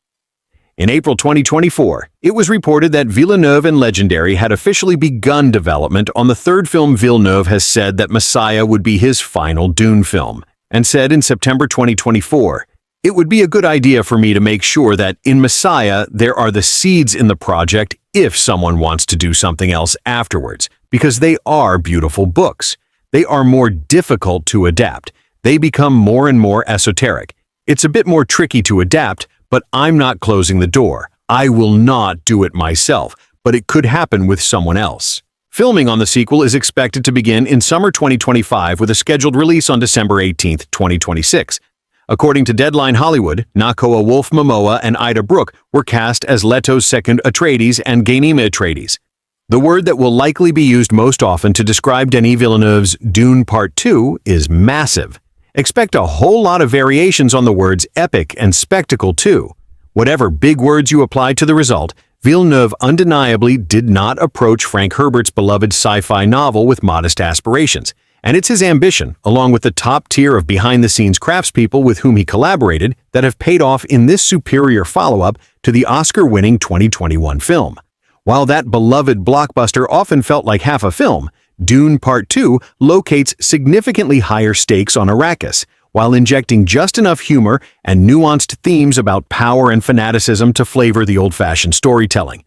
In April 2024, it was reported that Villeneuve and Legendary had officially begun development on the third film. Villeneuve has said that Messiah would be his final Dune film, and said in September 2024, It would be a good idea for me to make sure that in Messiah there are the seeds in the project if someone wants to do something else afterwards, because they are beautiful books. They are more difficult to adapt. They become more and more esoteric. It's a bit more tricky to adapt, but I'm not closing the door. I will not do it myself, but it could happen with someone else. Filming on the sequel is expected to begin in summer 2025 with a scheduled release on December 18, 2026. According to Deadline Hollywood, Nakoa Wolf Momoa and Ida Brooke were cast as Leto's second Atreides and Ghanima Atreides. The word that will likely be used most often to describe Denis Villeneuve's Dune Part 2 is massive. Expect a whole lot of variations on the words epic and spectacle too. Whatever big words you apply to the result, Villeneuve undeniably did not approach Frank Herbert's beloved sci-fi novel with modest aspirations, and it's his ambition, along with the top tier of behind-the-scenes craftspeople with whom he collaborated, that have paid off in this superior follow-up to the Oscar-winning 2021 film. While that beloved blockbuster often felt like half a film, Dune Part 2 locates significantly higher stakes on Arrakis, while injecting just enough humor and nuanced themes about power and fanaticism to flavor the old-fashioned storytelling.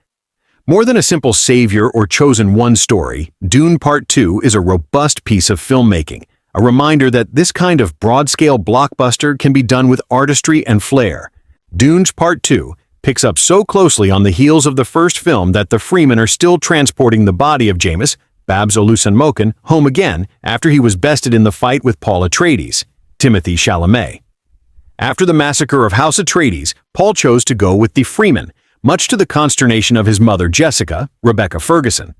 More than a simple savior or chosen one story, Dune Part 2 is a robust piece of filmmaking, a reminder that this kind of broad-scale blockbuster can be done with artistry and flair. Dune's Part 2 picks up so closely on the heels of the first film that the Fremen are still transporting the body of Jamis, Babs Olusanmoken, home again after he was bested in the fight with Paul Atreides, Timothée Chalamet. After the massacre of House Atreides, Paul chose to go with the Fremen, much to the consternation of his mother Jessica, Rebecca Ferguson.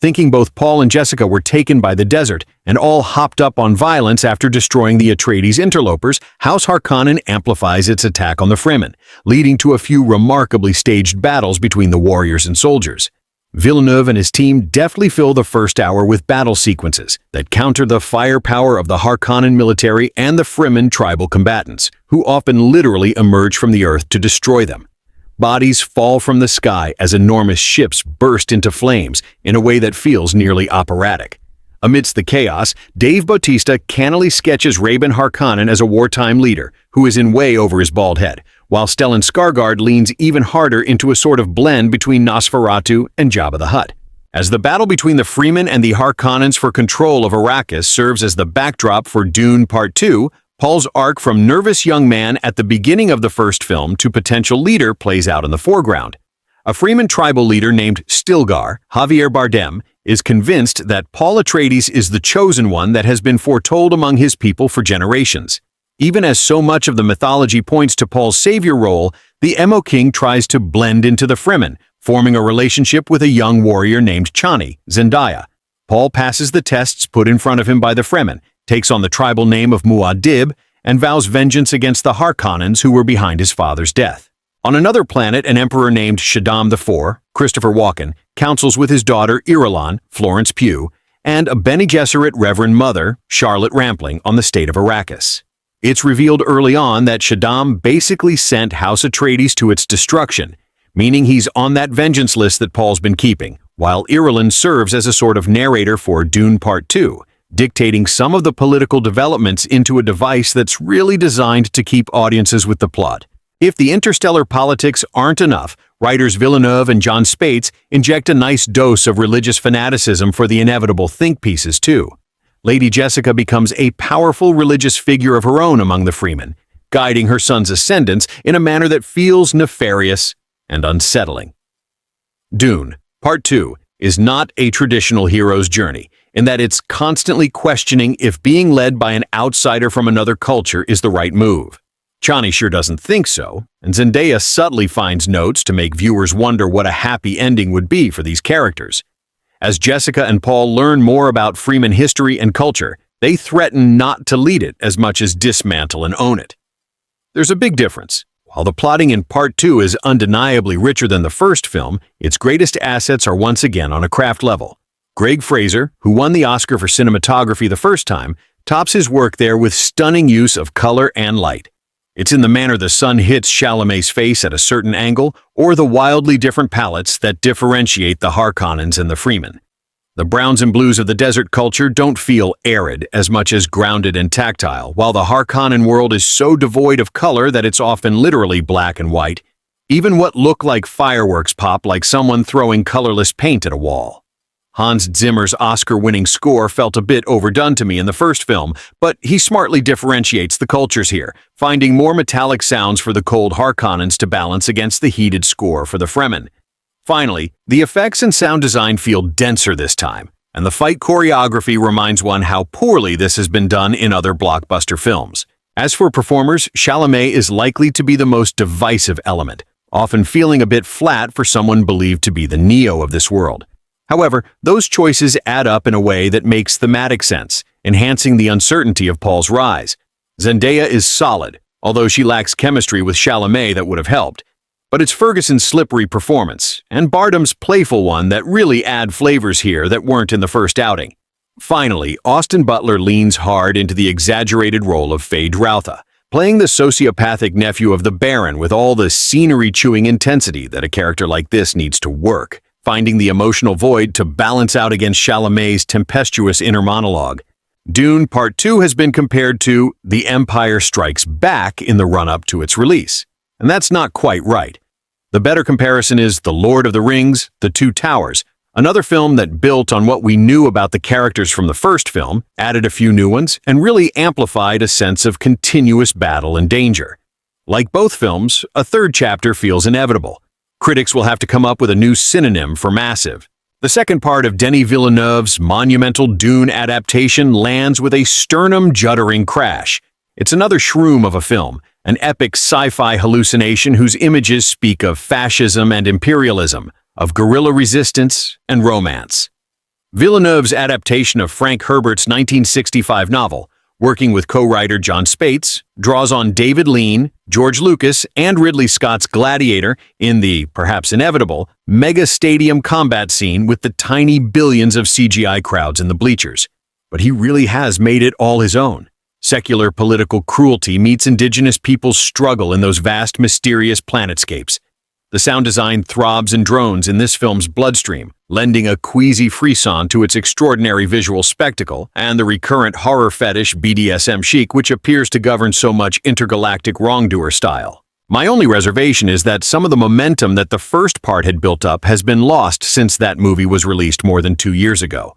Thinking both Paul and Jessica were taken by the desert and all hopped up on violence after destroying the Atreides interlopers, House Harkonnen amplifies its attack on the Fremen, leading to a few remarkably staged battles between the warriors and soldiers. Villeneuve and his team deftly fill the first hour with battle sequences that counter the firepower of the Harkonnen military and the Fremen tribal combatants, who often literally emerge from the earth to destroy them. Bodies fall from the sky as enormous ships burst into flames in a way that feels nearly operatic. Amidst the chaos, Dave Bautista cannily sketches Rabban Harkonnen as a wartime leader who is in way over his bald head, while Stellan Skarsgård leans even harder into a sort of blend between Nosferatu and Jabba the Hutt. As the battle between the Fremen and the Harkonnens for control of Arrakis serves as the backdrop for Dune Part 2, Paul's arc from nervous young man at the beginning of the first film to potential leader plays out in the foreground. A Fremen tribal leader named Stilgar, Javier Bardem, is convinced that Paul Atreides is the chosen one that has been foretold among his people for generations. Even as so much of the mythology points to Paul's savior role, the Emo King tries to blend into the Fremen, forming a relationship with a young warrior named Chani, Zendaya. Paul passes the tests put in front of him by the Fremen, takes on the tribal name of Muad'Dib, and vows vengeance against the Harkonnens who were behind his father's death. On another planet, an emperor named Shaddam IV, Christopher Walken, counsels with his daughter Irulan, Florence Pugh, and a Bene Gesserit Reverend Mother, Charlotte Rampling, on the state of Arrakis. It's revealed early on that Shaddam basically sent House Atreides to its destruction, meaning he's on that vengeance list that Paul's been keeping, while Irulan serves as a sort of narrator for Dune Part 2, dictating some of the political developments into a device that's really designed to keep audiences with the plot. If the interstellar politics aren't enough, writers Villeneuve and John Spates inject a nice dose of religious fanaticism for the inevitable think pieces too. Lady Jessica becomes a powerful religious figure of her own among the Fremen, guiding her son's ascendance in a manner that feels nefarious and unsettling. Dune, Part 2, is not a traditional hero's journey, in that it's constantly questioning if being led by an outsider from another culture is the right move. Chani sure doesn't think so, and Zendaya subtly finds notes to make viewers wonder what a happy ending would be for these characters. As Jessica and Paul learn more about Fremen history and culture, they threaten not to lead it as much as dismantle and own it. There's a big difference. While the plotting in Part 2 is undeniably richer than the first film, its greatest assets are once again on a craft level. Greg Fraser, who won the Oscar for cinematography the first time, tops his work there with stunning use of color and light. It's in the manner the sun hits Chalamet's face at a certain angle, or the wildly different palettes that differentiate the Harkonnens and the Fremen. The browns and blues of the desert culture don't feel arid as much as grounded and tactile, while the Harkonnen world is so devoid of color that it's often literally black and white. Even what look like fireworks pop like someone throwing colorless paint at a wall. Hans Zimmer's Oscar-winning score felt a bit overdone to me in the first film, but he smartly differentiates the cultures here, finding more metallic sounds for the cold Harkonnens to balance against the heated score for the Fremen. Finally, the effects and sound design feel denser this time, and the fight choreography reminds one how poorly this has been done in other blockbuster films. As for performers, Chalamet is likely to be the most divisive element, often feeling a bit flat for someone believed to be the Neo of this world. However, those choices add up in a way that makes thematic sense, enhancing the uncertainty of Paul's rise. Zendaya is solid, although she lacks chemistry with Chalamet that would have helped. But it's Ferguson's slippery performance, and Bardem's playful one that really add flavors here that weren't in the first outing. Finally, Austin Butler leans hard into the exaggerated role of Feyd-Rautha, playing the sociopathic nephew of the Baron with all the scenery-chewing intensity that a character like this needs to work, finding the emotional void to balance out against Chalamet's tempestuous inner monologue. Dune Part 2 has been compared to The Empire Strikes Back in the run-up to its release. And that's not quite right. The better comparison is The Lord of the Rings, The Two Towers, another film that built on what we knew about the characters from the first film, added a few new ones, and really amplified a sense of continuous battle and danger. Like both films, a third chapter feels inevitable. Critics will have to come up with a new synonym for massive. The second part of Denis Villeneuve's monumental Dune adaptation lands with a sternum-juddering crash. It's another shroom of a film, an epic sci-fi hallucination whose images speak of fascism and imperialism, of guerrilla resistance and romance. Villeneuve's adaptation of Frank Herbert's 1965 novel, working with co-writer John Spates, draws on David Lean, George Lucas, and Ridley Scott's Gladiator in the, perhaps inevitable, mega stadium combat scene with the tiny billions of CGI crowds in the bleachers. But he really has made it all his own. Secular political cruelty meets indigenous people's struggle in those vast, mysterious planetscapes. The sound design throbs and drones in this film's bloodstream, lending a queasy frisson to its extraordinary visual spectacle and the recurrent horror fetish BDSM chic which appears to govern so much intergalactic wrongdoer style. My only reservation is that some of the momentum that the first part had built up has been lost since that movie was released more than 2 years ago.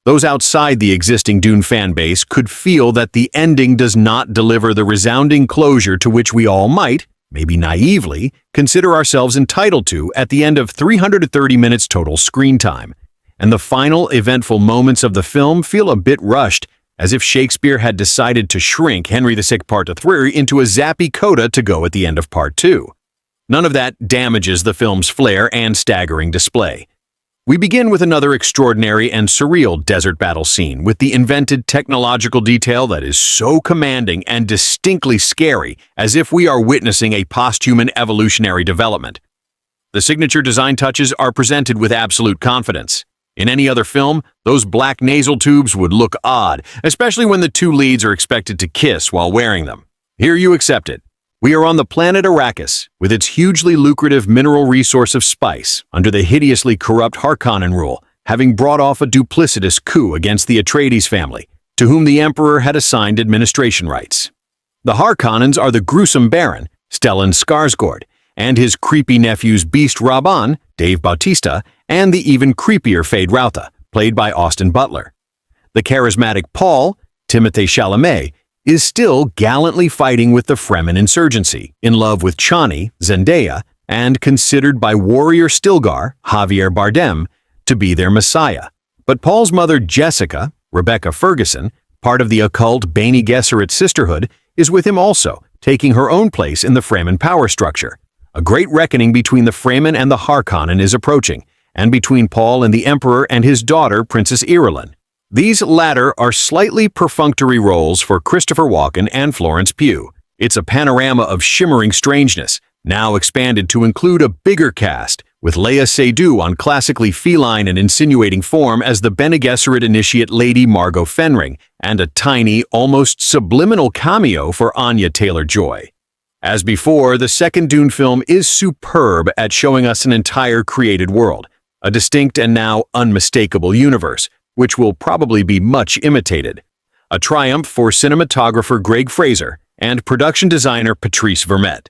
Those outside the existing Dune fan base could feel that the ending does not deliver the resounding closure to which we all might, maybe naively, consider ourselves entitled to at the end of 330 minutes total screen time. And the final eventful moments of the film feel a bit rushed, as if Shakespeare had decided to shrink Henry VI Part 3 into a zappy coda to go at the end of Part 2. None of that damages the film's flair and staggering display. We begin with another extraordinary and surreal desert battle scene with the invented technological detail that is so commanding and distinctly scary as if we are witnessing a post-human evolutionary development. The signature design touches are presented with absolute confidence. In any other film, those black nasal tubes would look odd, especially when the two leads are expected to kiss while wearing them. Here you accept it. We are on the planet Arrakis, with its hugely lucrative mineral resource of spice, under the hideously corrupt Harkonnen rule, having brought off a duplicitous coup against the Atreides family, to whom the Emperor had assigned administration rights. The Harkonnens are the gruesome Baron, Stellan Skarsgård, and his creepy nephews Beast Rabban, Dave Bautista, and the even creepier Feyd-Rautha, played by Austin Butler. The charismatic Paul, Timothée Chalamet, is still gallantly fighting with the Fremen insurgency, in love with Chani, Zendaya, and considered by warrior Stilgar, Javier Bardem, to be their messiah. But Paul's mother Jessica, Rebecca Ferguson, part of the occult Bene Gesserit sisterhood, is with him also, taking her own place in the Fremen power structure. A great reckoning between the Fremen and the Harkonnen is approaching, and between Paul and the Emperor and his daughter, Princess Irulan. These latter are slightly perfunctory roles for Christopher Walken and Florence Pugh. It's a panorama of shimmering strangeness, now expanded to include a bigger cast, with Léa Seydoux on classically feline and insinuating form as the Bene Gesserit initiate Lady Margot Fenring, and a tiny, almost subliminal cameo for Anya Taylor-Joy. As before, the second Dune film is superb at showing us an entire created world, a distinct and now unmistakable universe, which will probably be much imitated. A triumph for cinematographer Greg Fraser and production designer Patrice Vermette.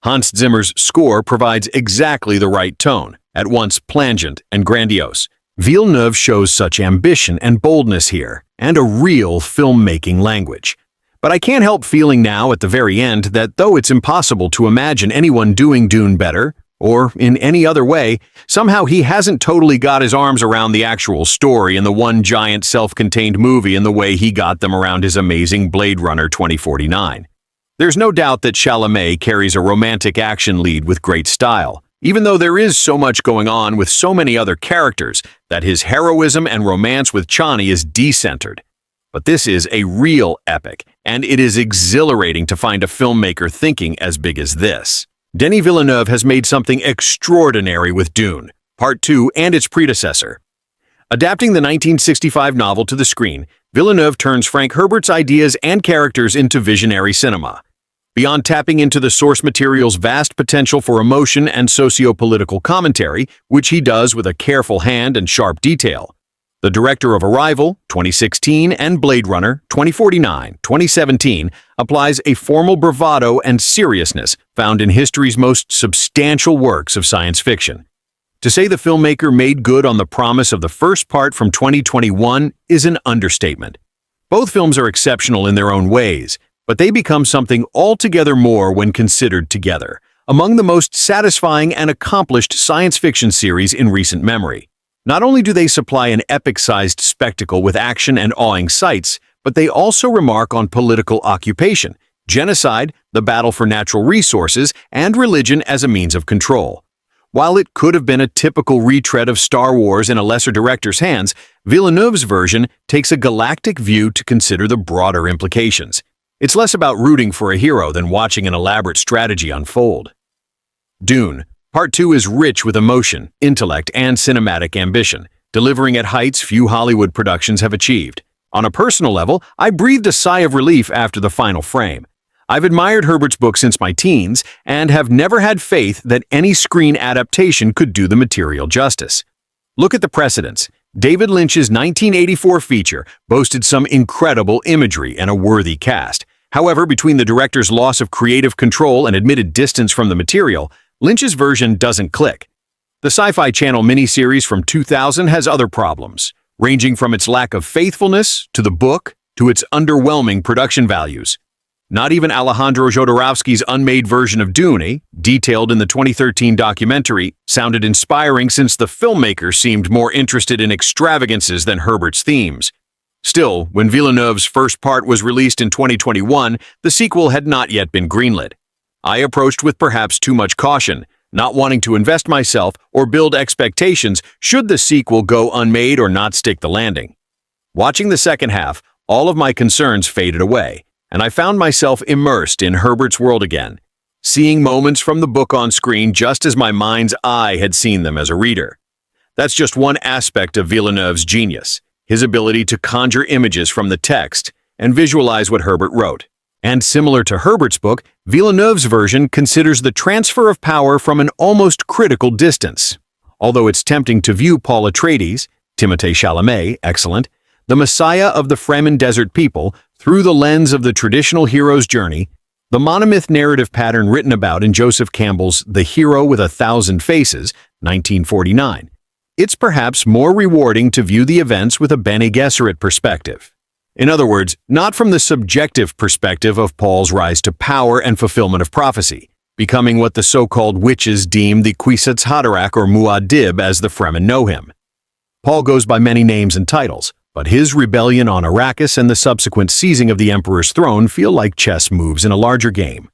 Hans Zimmer's score provides exactly the right tone, at once plangent and grandiose. Villeneuve shows such ambition and boldness here, and a real filmmaking language. But I can't help feeling now at the very end that though it's impossible to imagine anyone doing Dune better, or in any other way, somehow he hasn't totally got his arms around the actual story in the one giant self-contained movie in the way he got them around his amazing Blade Runner 2049. There's no doubt that Chalamet carries a romantic action lead with great style, even though there is so much going on with so many other characters that his heroism and romance with Chani is decentered. But this is a real epic, and it is exhilarating to find a filmmaker thinking as big as this. Denis Villeneuve has made something extraordinary with Dune, Part 2 and its predecessor. Adapting the 1965 novel to the screen, Villeneuve turns Frank Herbert's ideas and characters into visionary cinema. Beyond tapping into the source material's vast potential for emotion and socio-political commentary, which he does with a careful hand and sharp detail, the director of Arrival, 2016, and Blade Runner, 2049, 2017, applies a formal bravado and seriousness found in history's most substantial works of science fiction. To say the filmmaker made good on the promise of the first part from 2021 is an understatement. Both films are exceptional in their own ways, but they become something altogether more when considered together, among the most satisfying and accomplished science fiction series in recent memory. Not only do they supply an epic-sized spectacle with action and awing sights, but they also remark on political occupation, genocide, the battle for natural resources, and religion as a means of control. While it could have been a typical retread of Star Wars in a lesser director's hands, Villeneuve's version takes a galactic view to consider the broader implications. It's less about rooting for a hero than watching an elaborate strategy unfold. Dune, Part 2 is rich with emotion, intellect, and cinematic ambition, delivering at heights few Hollywood productions have achieved. On a personal level, I breathed a sigh of relief after the final frame. I've admired Herbert's book since my teens and have never had faith that any screen adaptation could do the material justice. Look at the precedents. David Lynch's 1984 feature boasted some incredible imagery and a worthy cast. However, between the director's loss of creative control and admitted distance from the material, Lynch's version doesn't click. The Sci-Fi Channel miniseries from 2000 has other problems, ranging from its lack of faithfulness to the book to its underwhelming production values. Not even Alejandro Jodorowsky's unmade version of Dune, detailed in the 2013 documentary, sounded inspiring since the filmmaker seemed more interested in extravagances than Herbert's themes. Still, when Villeneuve's first part was released in 2021, the sequel had not yet been greenlit. I approached with perhaps too much caution, not wanting to invest myself or build expectations should the sequel go unmade or not stick the landing. Watching the second half, all of my concerns faded away, and I found myself immersed in Herbert's world again, seeing moments from the book on screen just as my mind's eye had seen them as a reader. That's just one aspect of Villeneuve's genius, his ability to conjure images from the text and visualize what Herbert wrote. And similar to Herbert's book, Villeneuve's version considers the transfer of power from an almost critical distance. Although it's tempting to view Paul Atreides, Timothée Chalamet, excellent, the Messiah of the Fremen Desert people, through the lens of the traditional hero's journey, the monomyth narrative pattern written about in Joseph Campbell's The Hero with a Thousand Faces, 1949, it's perhaps more rewarding to view the events with a Bene Gesserit perspective. In other words, not from the subjective perspective of Paul's rise to power and fulfillment of prophecy, becoming what the so-called witches deem the Kwisatz Haderach or Muad'Dib as the Fremen know him. Paul goes by many names and titles, but his rebellion on Arrakis and the subsequent seizing of the Emperor's throne feel like chess moves in a larger game.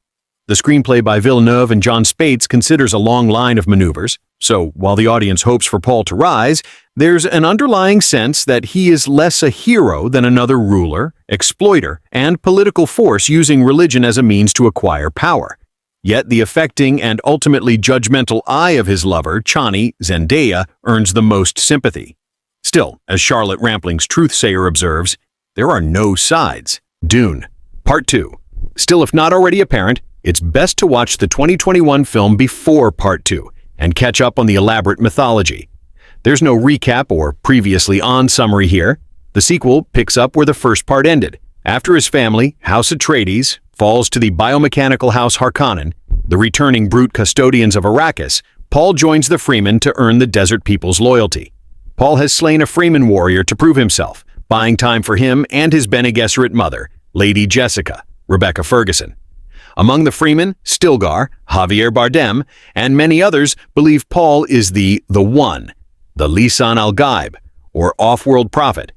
The screenplay by Villeneuve and John Spates considers a long line of maneuvers, so while the audience hopes for Paul to rise, there's an underlying sense that he is less a hero than another ruler, exploiter, and political force using religion as a means to acquire power. Yet the affecting and ultimately judgmental eye of his lover, Chani, Zendaya, earns the most sympathy. Still, as Charlotte Rampling's Truthsayer observes, there are no sides. Dune, Part 2. Still, if not already apparent, it's best to watch the 2021 film before Part 2 and catch up on the elaborate mythology. There's no recap or previously on summary here. The sequel picks up where the first part ended. After his family, House Atreides, falls to the biomechanical House Harkonnen, the returning brute custodians of Arrakis, Paul joins the Fremen to earn the desert people's loyalty. Paul has slain a Fremen warrior to prove himself, buying time for him and his Bene Gesserit mother, Lady Jessica, Rebecca Ferguson. Among the Fremen, Stilgar, Javier Bardem, and many others believe Paul is the One, the Lisan al-Gaib, or off-world prophet.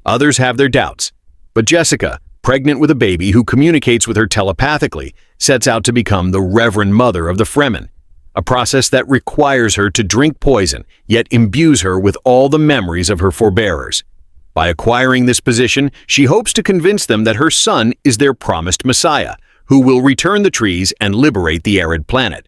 Others have their doubts, but Jessica, pregnant with a baby who communicates with her telepathically, sets out to become the Reverend Mother of the Fremen, a process that requires her to drink poison, yet imbues her with all the memories of her forebearers. By acquiring this position, she hopes to convince them that her son is their promised Messiah, who will return the trees and liberate the arid planet.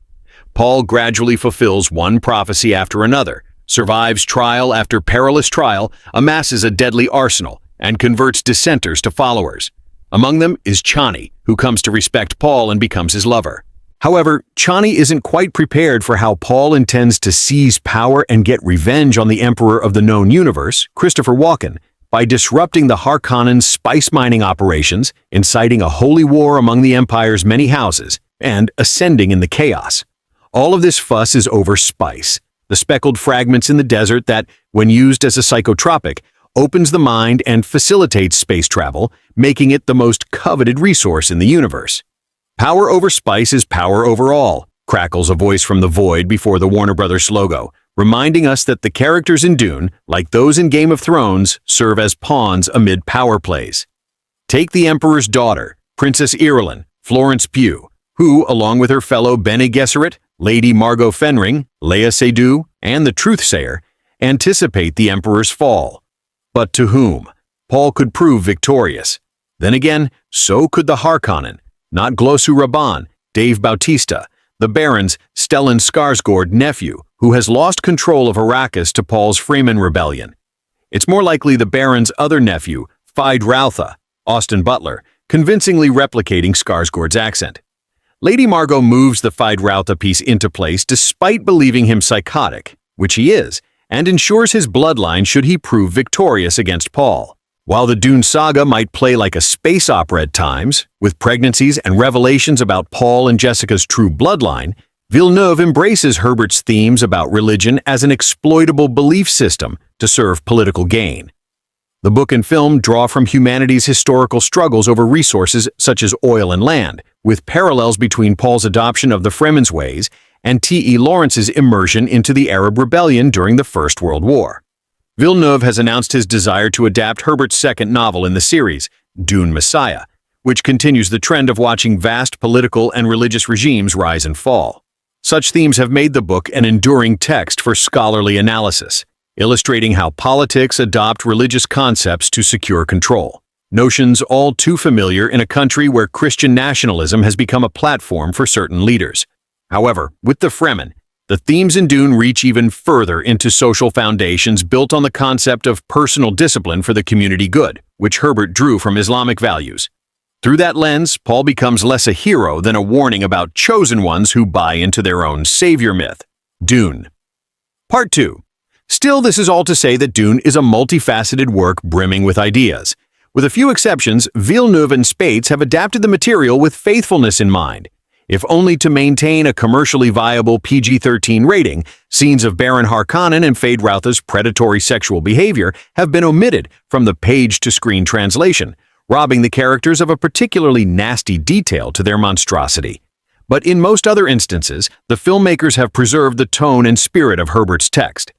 Paul gradually fulfills one prophecy after another, survives trial after perilous trial, amasses a deadly arsenal, and converts dissenters to followers. Among them is Chani, who comes to respect Paul and becomes his lover. However, Chani isn't quite prepared for how Paul intends to seize power and get revenge on the Emperor of the known universe, Christopher Walken, by disrupting the Harkonnens' spice mining operations, inciting a holy war among the Empire's many houses, and ascending in the chaos. All of this fuss is over spice, the speckled fragments in the desert that, when used as a psychotropic, opens the mind and facilitates space travel, making it the most coveted resource in the universe. Power over spice is power over all, crackles a voice from the void before the Warner Brothers logo, reminding us that the characters in Dune, like those in Game of Thrones, serve as pawns amid power plays. Take the Emperor's daughter, Princess Irulan, Florence Pugh, who, along with her fellow Bene Gesserit, Lady Margot Fenring, Leia Seydoux, and the Truthsayer, anticipate the Emperor's fall. But to whom? Paul could prove victorious. Then again, so could the Harkonnen, not Glossu Rabban, Dave Bautista, the Baron's Stellan Skarsgård nephew, who has lost control of Arrakis to Paul's Fremen rebellion. It's more likely the Baron's other nephew, Feyd-Rautha, Austin Butler, convincingly replicating Skarsgård's accent. Lady Margot moves the Feyd-Rautha piece into place despite believing him psychotic, which he is, and ensures his bloodline should he prove victorious against Paul. While the Dune saga might play like a space opera at times, with pregnancies and revelations about Paul and Jessica's true bloodline, Villeneuve embraces Herbert's themes about religion as an exploitable belief system to serve political gain. The book and film draw from humanity's historical struggles over resources such as oil and land, with parallels between Paul's adoption of the Fremen's ways and T.E. Lawrence's immersion into the Arab Rebellion during the First World War. Villeneuve has announced his desire to adapt Herbert's second novel in the series, Dune Messiah, which continues the trend of watching vast political and religious regimes rise and fall. Such themes have made the book an enduring text for scholarly analysis, illustrating how politics adopt religious concepts to secure control. Notions all too familiar in a country where Christian nationalism has become a platform for certain leaders. However, with the Fremen, the themes in Dune reach even further into social foundations built on the concept of personal discipline for the community good, which Herbert drew from Islamic values. Through that lens, Paul becomes less a hero than a warning about chosen ones who buy into their own savior myth. Dune. Part 2. Still, this is all to say that Dune is a multifaceted work brimming with ideas. With a few exceptions, Villeneuve and Spates have adapted the material with faithfulness in mind. If only to maintain a commercially viable PG-13 rating, scenes of Baron Harkonnen and Feyd-Rautha's predatory sexual behavior have been omitted from the page-to-screen translation, robbing the characters of a particularly nasty detail to their monstrosity. But in most other instances, the filmmakers have preserved the tone and spirit of Herbert's text.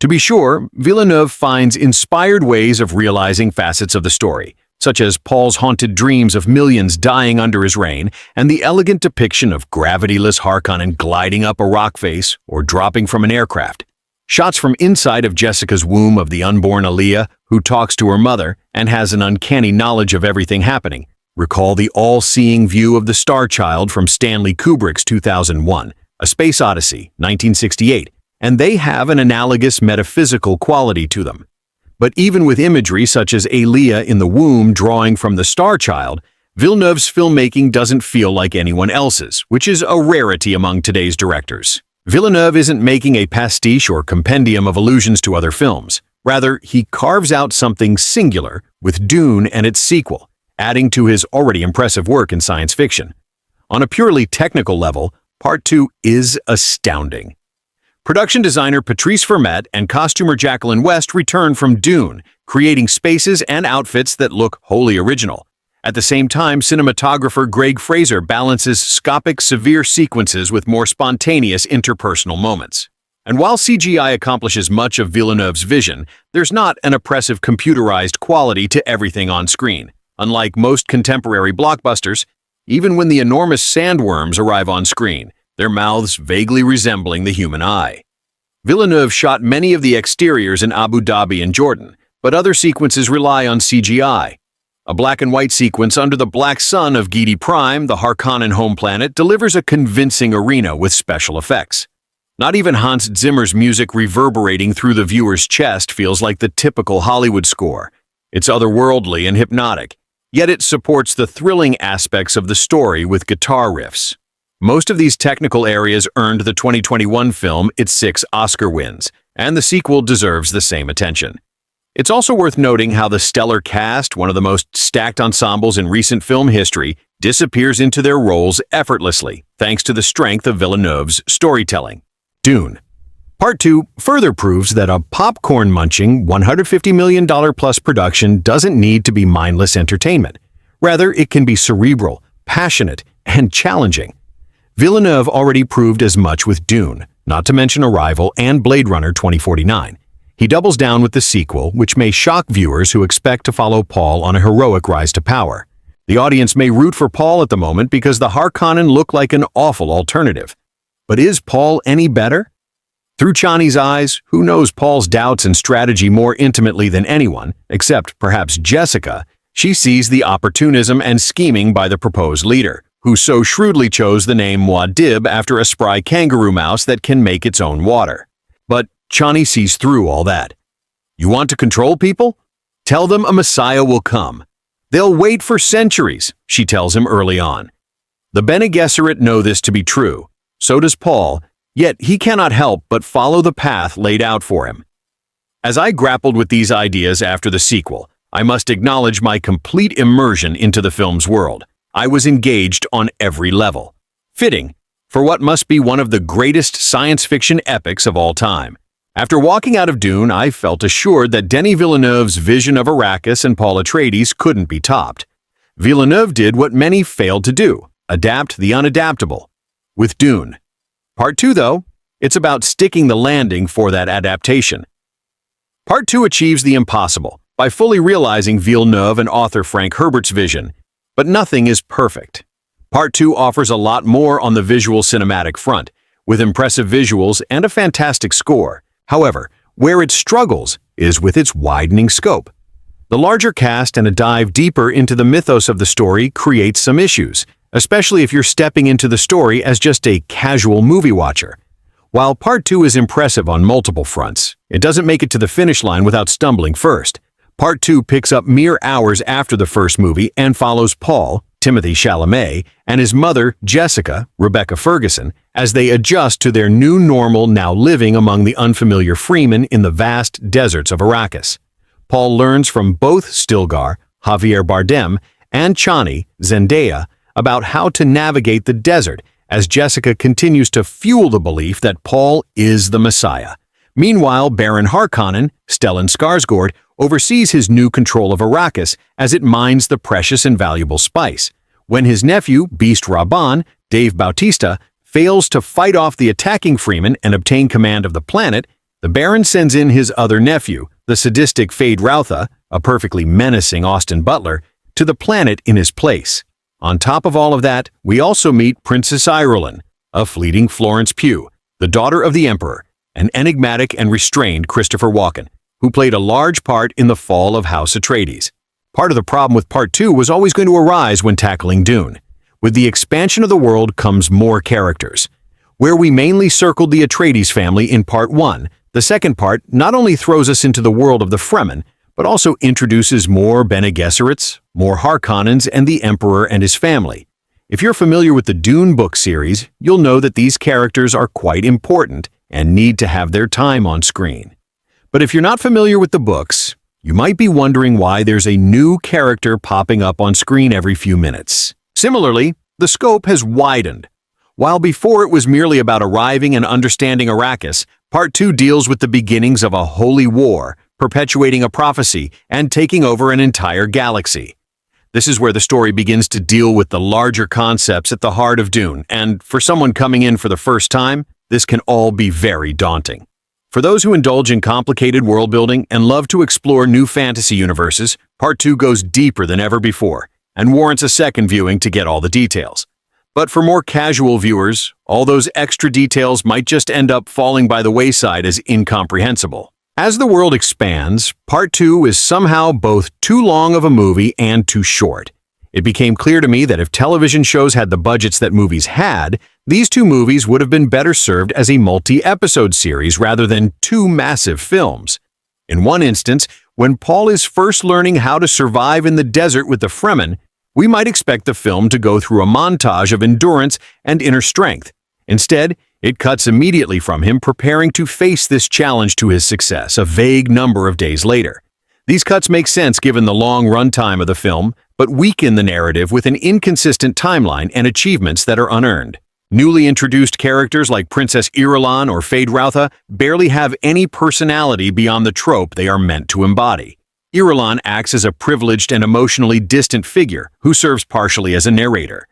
To be sure, Villeneuve finds inspired ways of realizing facets of the story, such as Paul's haunted dreams of millions dying under his reign and the elegant depiction of gravityless Harkonnen gliding up a rock face or dropping from an aircraft. Shots from inside of Jessica's womb of the unborn Aaliyah, who talks to her mother and has an uncanny knowledge of everything happening. Recall the all-seeing view of the Star Child from Stanley Kubrick's 2001, A Space Odyssey, 1968, and they have an analogous metaphysical quality to them. But even with imagery such as Aaliyah in the womb drawing from the Star Child, Villeneuve's filmmaking doesn't feel like anyone else's, which is a rarity among today's directors. Villeneuve isn't making a pastiche or compendium of allusions to other films. Rather, he carves out something singular with Dune and its sequel, adding to his already impressive work in science fiction. On a purely technical level, Part 2 is astounding. Production designer Patrice Vermette and costumer Jacqueline West return from Dune, creating spaces and outfits that look wholly original. At the same time, cinematographer Greg Fraser balances scopic, severe sequences with more spontaneous interpersonal moments. And while CGI accomplishes much of Villeneuve's vision, there's not an oppressive computerized quality to everything on screen. Unlike most contemporary blockbusters, even when the enormous sandworms arrive on screen, their mouths vaguely resembling the human eye. Villeneuve shot many of the exteriors in Abu Dhabi and Jordan, but other sequences rely on CGI. A black and white sequence under the black sun of Giedi Prime, the Harkonnen home planet, delivers a convincing arena with special effects. Not even Hans Zimmer's music reverberating through the viewer's chest feels like the typical Hollywood score. It's otherworldly and hypnotic, yet it supports the thrilling aspects of the story with guitar riffs. Most of these technical areas earned the 2021 film its 6 Oscar wins, and the sequel deserves the same attention. It's also worth noting how the stellar cast, one of the most stacked ensembles in recent film history, disappears into their roles effortlessly, thanks to the strength of Villeneuve's storytelling. Dune. Part 2 further proves that a popcorn-munching, $150 million-plus production doesn't need to be mindless entertainment. Rather, it can be cerebral, passionate, and challenging. Villeneuve already proved as much with Dune, not to mention Arrival and Blade Runner 2049. He doubles down with the sequel, which may shock viewers who expect to follow Paul on a heroic rise to power. The audience may root for Paul at the moment because the Harkonnen look like an awful alternative. But is Paul any better? Through Chani's eyes, who knows Paul's doubts and strategy more intimately than anyone, except perhaps Jessica, she sees the opportunism and scheming by the proposed leader, who so shrewdly chose the name Muad'Dib after a spry kangaroo mouse that can make its own water. But Chani sees through all that. You want to control people? Tell them a Messiah will come. They'll wait for centuries, she tells him early on. The Bene Gesserit know this to be true. So does Paul, yet he cannot help but follow the path laid out for him. As I grappled with these ideas after the sequel, I must acknowledge my complete immersion into the film's world. I was engaged on every level. Fitting for what must be one of the greatest science fiction epics of all time. After walking out of Dune, I felt assured that Denis Villeneuve's vision of Arrakis and Paul Atreides couldn't be topped. Villeneuve did what many failed to do, adapt the unadaptable. With Dune. Part 2, though, it's about sticking the landing for that adaptation. Part 2 achieves the impossible by fully realizing Villeneuve and author Frank Herbert's vision, but nothing is perfect. Part 2 offers a lot more on the visual cinematic front, with impressive visuals and a fantastic score. However, where it struggles is with its widening scope. The larger cast and a dive deeper into the mythos of the story creates some issues, especially if you're stepping into the story as just a casual movie watcher. While Part 2 is impressive on multiple fronts, it doesn't make it to the finish line without stumbling first. Part 2 picks up mere hours after the first movie and follows Paul, Timothée Chalamet, and his mother, Jessica, Rebecca Ferguson, as they adjust to their new normal now living among the unfamiliar freemen in the vast deserts of Arrakis. Paul learns from both Stilgar, Javier Bardem, and Chani, Zendaya, about how to navigate the desert as Jessica continues to fuel the belief that Paul is the Messiah. Meanwhile, Baron Harkonnen, Stellan Skarsgård, oversees his new control of Arrakis as it mines the precious and valuable spice. When his nephew, Beast Rabban, Dave Bautista, fails to fight off the attacking Freemen and obtain command of the planet, the Baron sends in his other nephew, the sadistic Fade Routha, a perfectly menacing Austin Butler, to the planet in his place. On top of all of that, we also meet Princess Irulan, a fleeting Florence Pugh, the daughter of the Emperor, an enigmatic and restrained Christopher Walken, who played a large part in the fall of House Atreides. Part of the problem with Part 2 was always going to arise when tackling Dune. With the expansion of the world comes more characters. Where we mainly circled the Atreides family in Part 1, the second part not only throws us into the world of the Fremen, but also introduces more Bene Gesserits, more Harkonnens, and the Emperor and his family. If you're familiar with the Dune book series, you'll know that these characters are quite important and need to have their time on screen. But if you're not familiar with the books, you might be wondering why there's a new character popping up on screen every few minutes. Similarly, the scope has widened. While before it was merely about arriving and understanding Arrakis, Part 2 deals with the beginnings of a holy war, perpetuating a prophecy, and taking over an entire galaxy. This is where the story begins to deal with the larger concepts at the heart of Dune, and for someone coming in for the first time, this can all be very daunting. For those who indulge in complicated world-building and love to explore new fantasy universes, Part 2 goes deeper than ever before, and warrants a second viewing to get all the details. But for more casual viewers, all those extra details might just end up falling by the wayside as incomprehensible. As the world expands, Part 2 is somehow both too long of a movie and too short. It became clear to me that if television shows had the budgets that movies had, these two movies would have been better served as a multi-episode series rather than two massive films. In one instance, when Paul is first learning how to survive in the desert with the Fremen, we might expect the film to go through a montage of endurance and inner strength. Instead, it cuts immediately from him preparing to face this challenge to his success a vague number of days later. These cuts make sense given the long runtime of the film, but weaken the narrative with an inconsistent timeline and achievements that are unearned. Newly introduced characters like Princess Irulan or Feyd-Rautha barely have any personality beyond the trope they are meant to embody. Irulan acts as a privileged and emotionally distant figure who serves partially as a narrator.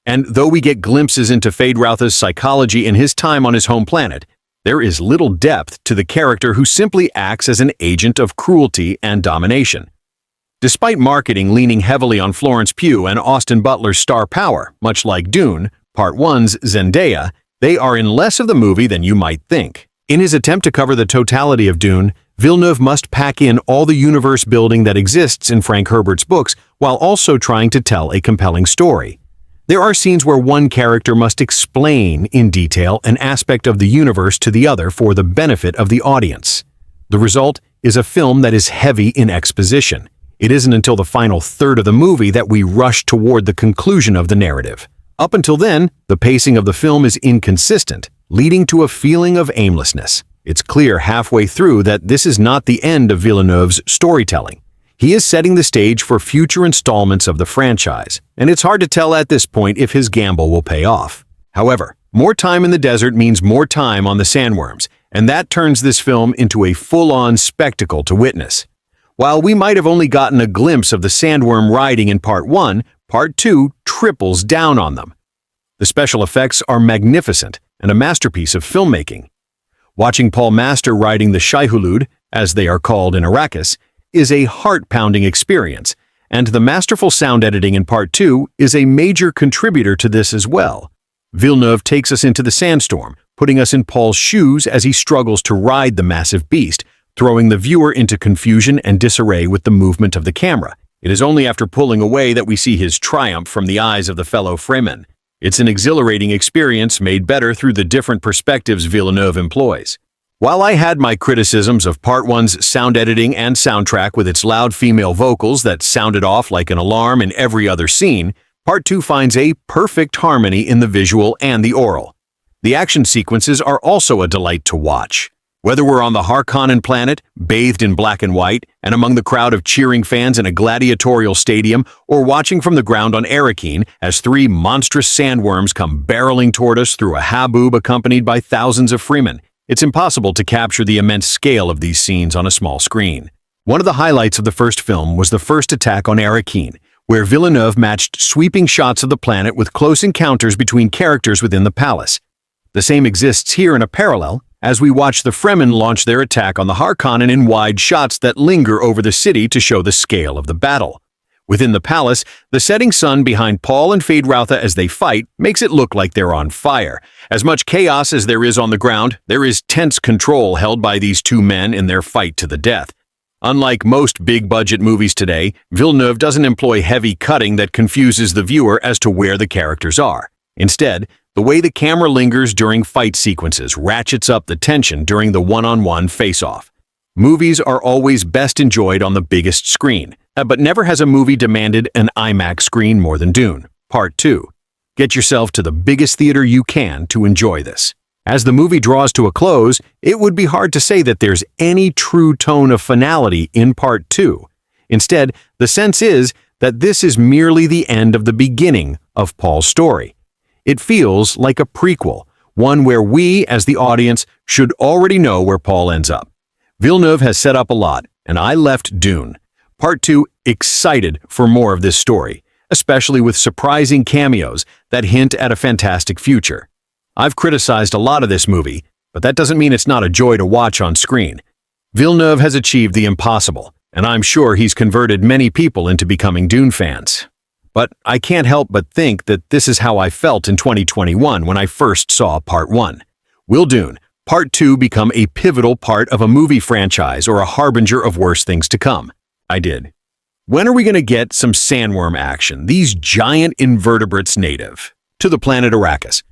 And though we get glimpses into Feyd-Rautha's psychology in his time on his home planet, there is little depth to the character who simply acts as an agent of cruelty and domination. Despite marketing leaning heavily on Florence Pugh and Austin Butler's star power, much like Dune, Part 1's Zendaya, they are in less of the movie than you might think. In his attempt to cover the totality of Dune, Villeneuve must pack in all the universe building that exists in Frank Herbert's books while also trying to tell a compelling story. There are scenes where one character must explain in detail an aspect of the universe to the other for the benefit of the audience. The result is a film that is heavy in exposition. It isn't until the final third of the movie that we rush toward the conclusion of the narrative. Up until then, the pacing of the film is inconsistent, leading to a feeling of aimlessness. It's clear halfway through that this is not the end of Villeneuve's storytelling. He is setting the stage for future installments of the franchise, and it's hard to tell at this point if his gamble will pay off. However, more time in the desert means more time on the sandworms, and that turns this film into a full-on spectacle to witness. While we might have only gotten a glimpse of the sandworm riding in Part 1, Part 2 triples down on them. The special effects are magnificent and a masterpiece of filmmaking. Watching Paul Master riding the Shai-Hulud, as they are called in Arrakis, is a heart-pounding experience, and the masterful sound editing in Part 2 is a major contributor to this as well. Villeneuve takes us into the sandstorm, putting us in Paul's shoes as he struggles to ride the massive beast, throwing the viewer into confusion and disarray with the movement of the camera. It is only after pulling away that we see his triumph from the eyes of the fellow Fremen. It's an exhilarating experience made better through the different perspectives Villeneuve employs. While I had my criticisms of Part 1's sound editing and soundtrack with its loud female vocals that sounded off like an alarm in every other scene, Part 2 finds a perfect harmony in the visual and the oral. The action sequences are also a delight to watch. Whether we're on the Harkonnen planet, bathed in black and white, and among the crowd of cheering fans in a gladiatorial stadium, or watching from the ground on Arrakeen as three monstrous sandworms come barreling toward us through a haboob accompanied by thousands of Fremen, it's impossible to capture the immense scale of these scenes on a small screen. One of the highlights of the first film was the first attack on Arrakeen, where Villeneuve matched sweeping shots of the planet with close encounters between characters within the palace. The same exists here in a parallel, as we watch the Fremen launch their attack on the Harkonnen in wide shots that linger over the city to show the scale of the battle. Within the palace, the setting sun behind Paul and Feyd-Rautha as they fight makes it look like they're on fire. As much chaos as there is on the ground, there is tense control held by these two men in their fight to the death. Unlike most big-budget movies today, Villeneuve doesn't employ heavy cutting that confuses the viewer as to where the characters are. Instead, the way the camera lingers during fight sequences ratchets up the tension during the one-on-one face-off. Movies are always best enjoyed on the biggest screen, but never has a movie demanded an IMAX screen more than Dune, Part 2. Get yourself to the biggest theater you can to enjoy this. As the movie draws to a close, it would be hard to say that there's any true tone of finality in Part 2. Instead, the sense is that this is merely the end of the beginning of Paul's story. It feels like a prequel, one where we, as the audience, should already know where Paul ends up. Villeneuve has set up a lot, and I left Dune, Part 2, excited for more of this story, especially with surprising cameos that hint at a fantastic future. I've criticized a lot of this movie, but that doesn't mean it's not a joy to watch on screen. Villeneuve has achieved the impossible, and I'm sure he's converted many people into becoming Dune fans. But I can't help but think that this is how I felt in 2021 when I first saw Part 1. Will Dune, Part 2 become a pivotal part of a movie franchise or a harbinger of worse things to come? I did. When are we going to get some sandworm action, these giant invertebrates native to the planet Arrakis?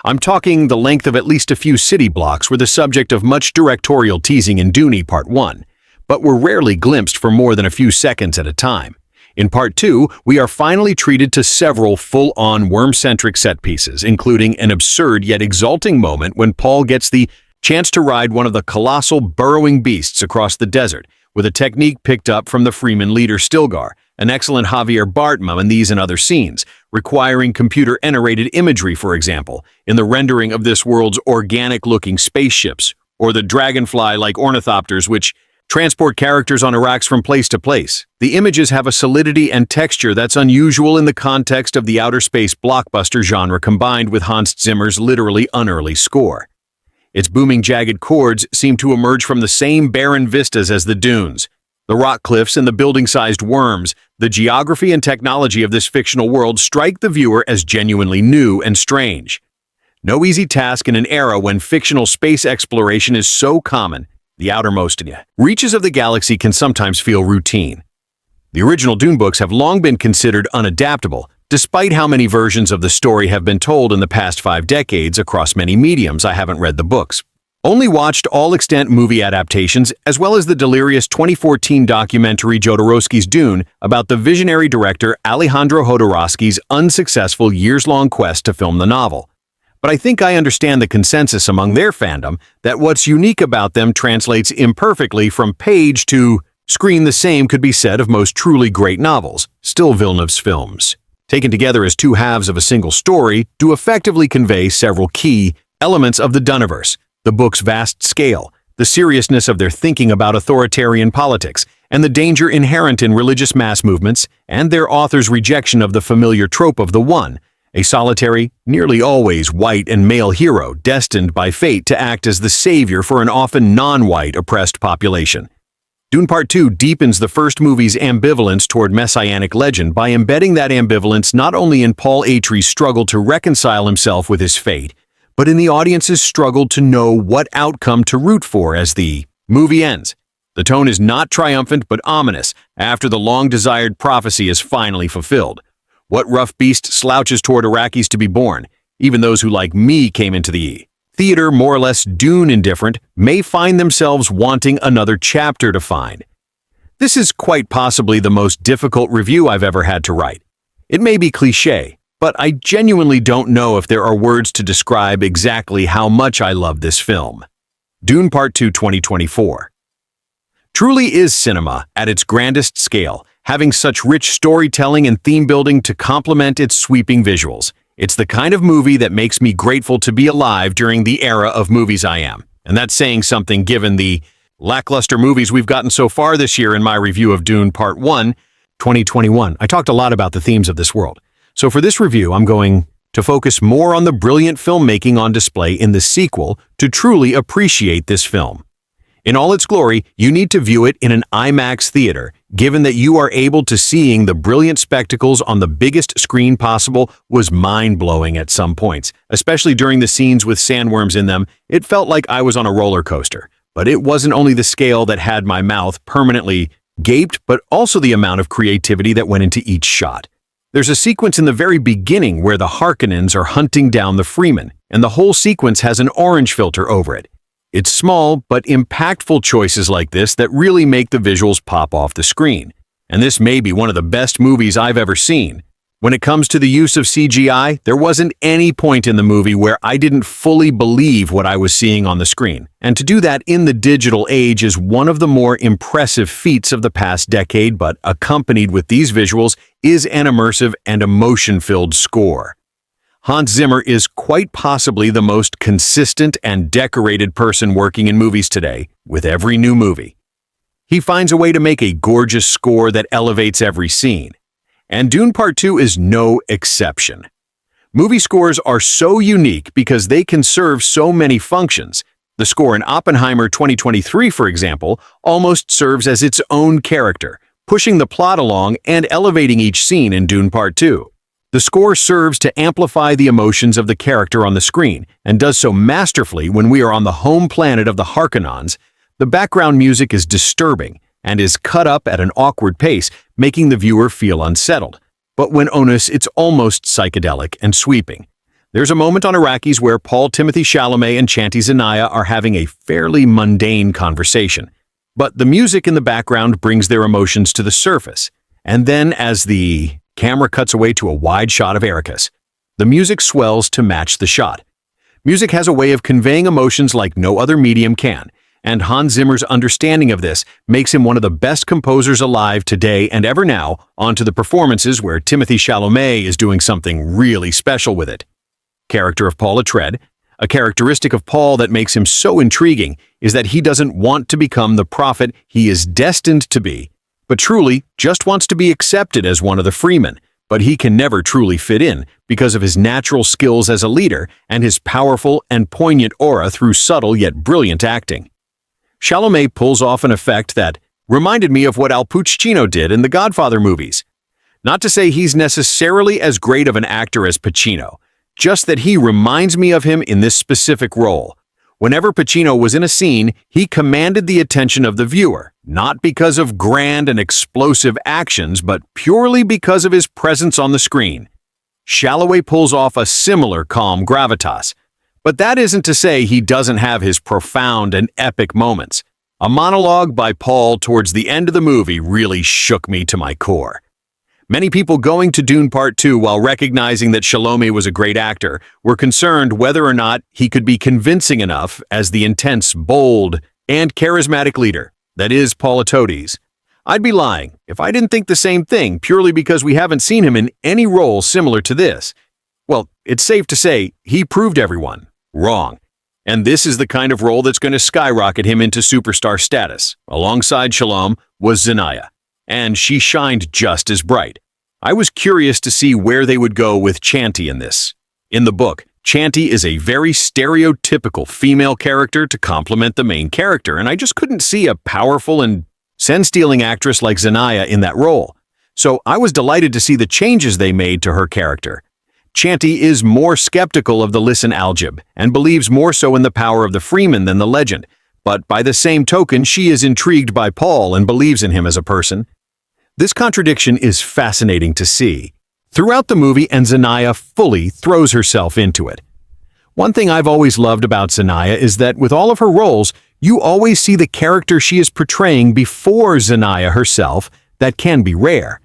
I'm talking the length of at least a few city blocks were the subject of much directorial teasing in Dune Part 1, but were rarely glimpsed for more than a few seconds at a time. In Part 2, we are finally treated to several full-on worm-centric set pieces, including an absurd yet exalting moment when Paul gets the chance to ride one of the colossal burrowing beasts across the desert, with a technique picked up from the Freeman leader Stilgar, an excellent Javier Bardem in these and other scenes, requiring computer-generated imagery, for example, in the rendering of this world's organic-looking spaceships, or the dragonfly-like ornithopters which transport characters on Arrakis from place to place. The images have a solidity and texture that's unusual in the context of the outer space blockbuster genre combined with Hans Zimmer's literally unearthly score. Its booming jagged chords seem to emerge from the same barren vistas as the dunes. The rock cliffs and the building-sized worms, the geography and technology of this fictional world strike the viewer as genuinely new and strange. No easy task in an era when fictional space exploration is so common. The outermost reaches of the galaxy can sometimes feel routine. The original Dune books have long been considered unadaptable, despite how many versions of the story have been told in the past 5 decades across many mediums. I haven't read the books. Only watched all-extant movie adaptations, as well as the delirious 2014 documentary Jodorowsky's Dune about the visionary director Alejandro Jodorowsky's unsuccessful years-long quest to film the novel. But I think I understand the consensus among their fandom that what's unique about them translates imperfectly from page to screen. The same could be said of most truly great novels, still Villeneuve's films, taken together as two halves of a single story, do effectively convey several key elements of the Duneverse: the book's vast scale, the seriousness of their thinking about authoritarian politics, and the danger inherent in religious mass movements, and their author's rejection of the familiar trope of the one, a solitary, nearly always white and male hero destined by fate to act as the savior for an often non-white oppressed population. Dune Part 2 deepens the first movie's ambivalence toward messianic legend by embedding that ambivalence not only in Paul Atreides' struggle to reconcile himself with his fate, but in the audience's struggle to know what outcome to root for as the movie ends. The tone is not triumphant but ominous after the long-desired prophecy is finally fulfilled. What rough beast slouches toward Arrakis to be born? Even those who, like me, came into the theater more or less Dune indifferent may find themselves wanting another chapter to find. This is quite possibly the most difficult review I've ever had to write. It may be cliché, but I genuinely don't know if there are words to describe exactly how much I love this film. Dune Part 2 2024 truly is cinema at its grandest scale, having such rich storytelling and theme building to complement its sweeping visuals. It's the kind of movie that makes me grateful to be alive during the era of movies I am. And that's saying something given the lackluster movies we've gotten so far this year in my review of Dune Part 1, 2021. I talked a lot about the themes of this world. So for this review, I'm going to focus more on the brilliant filmmaking on display in the sequel to truly appreciate this film. In all its glory, you need to view it in an IMAX theater, given that you are able to seeing the brilliant spectacles on the biggest screen possible was mind-blowing at some points, especially during the scenes with sandworms in them. It felt like I was on a roller coaster. But it wasn't only the scale that had my mouth permanently gaped, but also the amount of creativity that went into each shot. There's a sequence in the very beginning where the Harkonnens are hunting down the Freeman, and the whole sequence has an orange filter over it. It's small but impactful choices like this that really make the visuals pop off the screen. And this may be one of the best movies I've ever seen. When it comes to the use of CGI, there wasn't any point in the movie where I didn't fully believe what I was seeing on the screen. And to do that in the digital age is one of the more impressive feats of the past decade, but accompanied with these visuals is an immersive and emotion-filled score. Hans Zimmer is quite possibly the most consistent and decorated person working in movies today, with every new movie. He finds a way to make a gorgeous score that elevates every scene. And Dune Part 2 is no exception. Movie scores are so unique because they can serve so many functions. The score in Oppenheimer 2023, for example, almost serves as its own character, pushing the plot along and elevating each scene in Dune Part 2. The score serves to amplify the emotions of the character on the screen, and does so masterfully when we are on the home planet of the Harkonnens. The background music is disturbing and is cut up at an awkward pace, making the viewer feel unsettled. But when honest, it's almost psychedelic and sweeping. There's a moment on Iraqis where Timothée Chalamet and Zendaya are having a fairly mundane conversation. But the music in the background brings their emotions to the surface. And then as the camera cuts away to a wide shot of Arrakis, the music swells to match the shot. Music has a way of conveying emotions like no other medium can, and Hans Zimmer's understanding of this makes him one of the best composers alive today and ever now. Onto the performances where Timothée Chalamet is doing something really special with it. Character of Paul Atreides. A characteristic of Paul that makes him so intriguing is that he doesn't want to become the prophet he is destined to be, but truly just wants to be accepted as one of the freemen. But he can never truly fit in because of his natural skills as a leader and his powerful and poignant aura through subtle yet brilliant acting. Chalamet pulls off an effect that reminded me of what Al Pacino did in the Godfather movies. Not to say he's necessarily as great of an actor as Pacino, just that he reminds me of him in this specific role. Whenever Pacino was in a scene, he commanded the attention of the viewer, not because of grand and explosive actions, but purely because of his presence on the screen. Chalamet pulls off a similar calm gravitas. But that isn't to say he doesn't have his profound and epic moments. A monologue by Paul towards the end of the movie really shook me to my core. Many people going to Dune Part 2 while recognizing that Chalamet was a great actor were concerned whether or not he could be convincing enough as the intense, bold, and charismatic leader that is Paul Atreides. I'd be lying if I didn't think the same thing purely because we haven't seen him in any role similar to this. Well, it's safe to say he proved everyone wrong. And this is the kind of role that's going to skyrocket him into superstar status. Alongside Shalom was Zendaya, and she shined just as bright. I was curious to see where they would go with Chanty in this. In the book, Chanty is a very stereotypical female character to complement the main character, and I just couldn't see a powerful and sense-stealing actress like Zendaya in that role. So I was delighted to see the changes they made to her character. Chanty is more skeptical of the Listen Aljib and believes more so in the power of the Freeman than the legend, but by the same token, she is intrigued by Paul and believes in him as a person. This contradiction is fascinating to see throughout the movie, and Zendaya fully throws herself into it. One thing I've always loved about Zendaya is that with all of her roles, you always see the character she is portraying before Zendaya herself. That can be rare.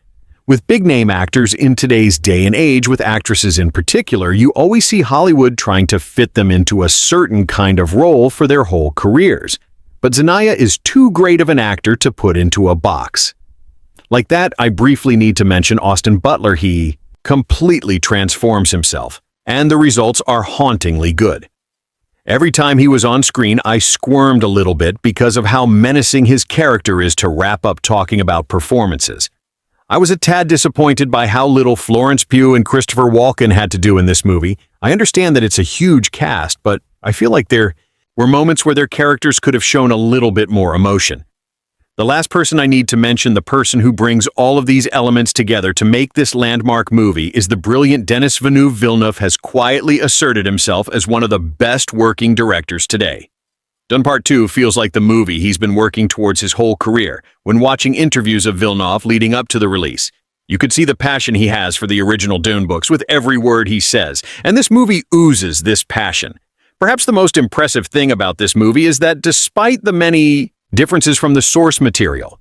With big-name actors in today's day and age, with actresses in particular, you always see Hollywood trying to fit them into a certain kind of role for their whole careers. But Zendaya is too great of an actor to put into a box. Like that, I briefly need to mention Austin Butler. He completely transforms himself, and the results are hauntingly good. Every time he was on screen, I squirmed a little bit because of how menacing his character is to wrap up talking about performances. I was a tad disappointed by how little Florence Pugh and Christopher Walken had to do in this movie. I understand that it's a huge cast, but I feel like there were moments where their characters could have shown a little bit more emotion. The last person I need to mention, the person who brings all of these elements together to make this landmark movie, is the brilliant Denis Villeneuve has quietly asserted himself as one of the best working directors today. Dune Part 2 feels like the movie he's been working towards his whole career. When watching interviews of Villeneuve leading up to the release, you could see the passion he has for the original Dune books with every word he says, and this movie oozes this passion. Perhaps the most impressive thing about this movie is that despite the many differences from the source material,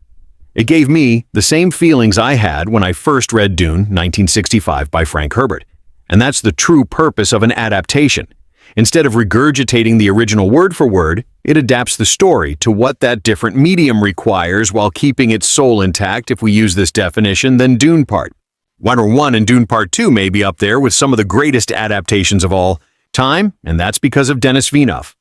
It gave me the same feelings I had when I first read Dune 1965 by Frank Herbert. And that's the true purpose of an adaptation. Instead of regurgitating the original word for word, it adapts the story to what that different medium requires while keeping its soul intact, if we use this definition, than Dune Part 1 and Dune Part 2 may be up there with some of the greatest adaptations of all time, and that's because of Denis Villeneuve.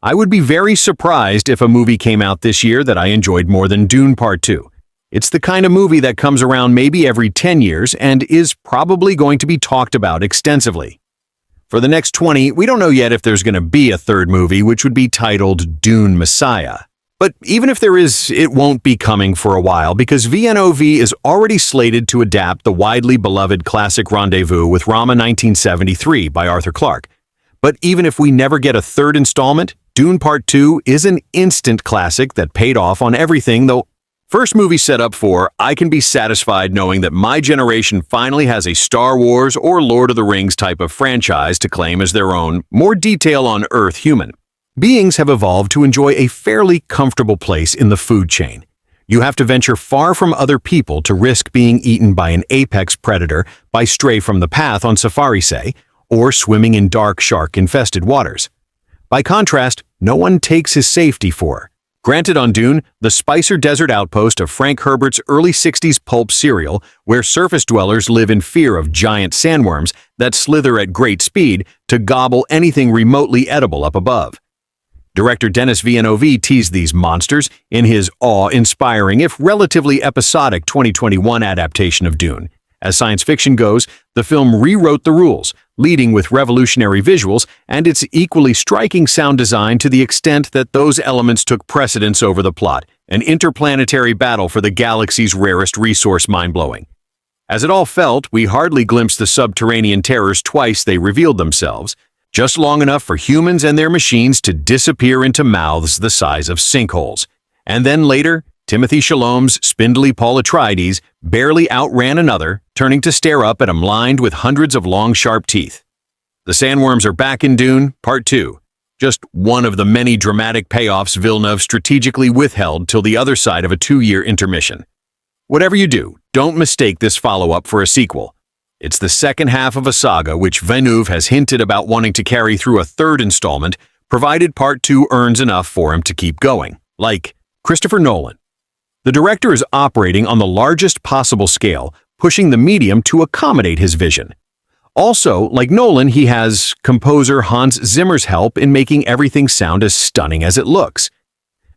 I would be very surprised if a movie came out this year that I enjoyed more than Dune Part 2. It's the kind of movie that comes around maybe every 10 years and is probably going to be talked about extensively. For the next 20, we don't know yet if there's going to be a third movie, which would be titled Dune Messiah. But even if there is, it won't be coming for a while because Villeneuve is already slated to adapt the widely beloved classic Rendezvous with Rama 1973 by Arthur Clarke. But even if we never get a third installment, Dune Part 2 is an instant classic that paid off on everything, though first movie set up for, I can be satisfied knowing that my generation finally has a Star Wars or Lord of the Rings type of franchise to claim as their own, more detail on Earth human. Beings have evolved to enjoy a fairly comfortable place in the food chain. You have to venture far from other people to risk being eaten by an apex predator by stray from the path on safari, say, or swimming in dark shark-infested waters. By contrast, no one takes his safety for. Granted, on Dune, the Spicer Desert outpost of Frank Herbert's early 60s pulp serial, where surface dwellers live in fear of giant sandworms that slither at great speed to gobble anything remotely edible up above. Director Denis Villeneuve teased these monsters in his awe-inspiring, if relatively episodic 2021 adaptation of Dune. As science fiction goes, the film rewrote the rules, leading with revolutionary visuals and its equally striking sound design to the extent that those elements took precedence over the plot, an interplanetary battle for the galaxy's rarest resource mind-blowing. As it all felt, we hardly glimpsed the subterranean terrors twice they revealed themselves, just long enough for humans and their machines to disappear into mouths the size of sinkholes. And then later, Timothée Chalamet's spindly Paul Atreides barely outran another, turning to stare up at him lined with hundreds of long, sharp teeth. The sandworms are back in Dune, Part 2. Just one of the many dramatic payoffs Villeneuve strategically withheld till the other side of a 2-year intermission. Whatever you do, don't mistake this follow-up for a sequel. It's the second half of a saga which Villeneuve has hinted about wanting to carry through a third installment, provided Part 2 earns enough for him to keep going. Like Christopher Nolan. The director is operating on the largest possible scale, pushing the medium to accommodate his vision. Also, like Nolan, he has composer Hans Zimmer's help in making everything sound as stunning as it looks.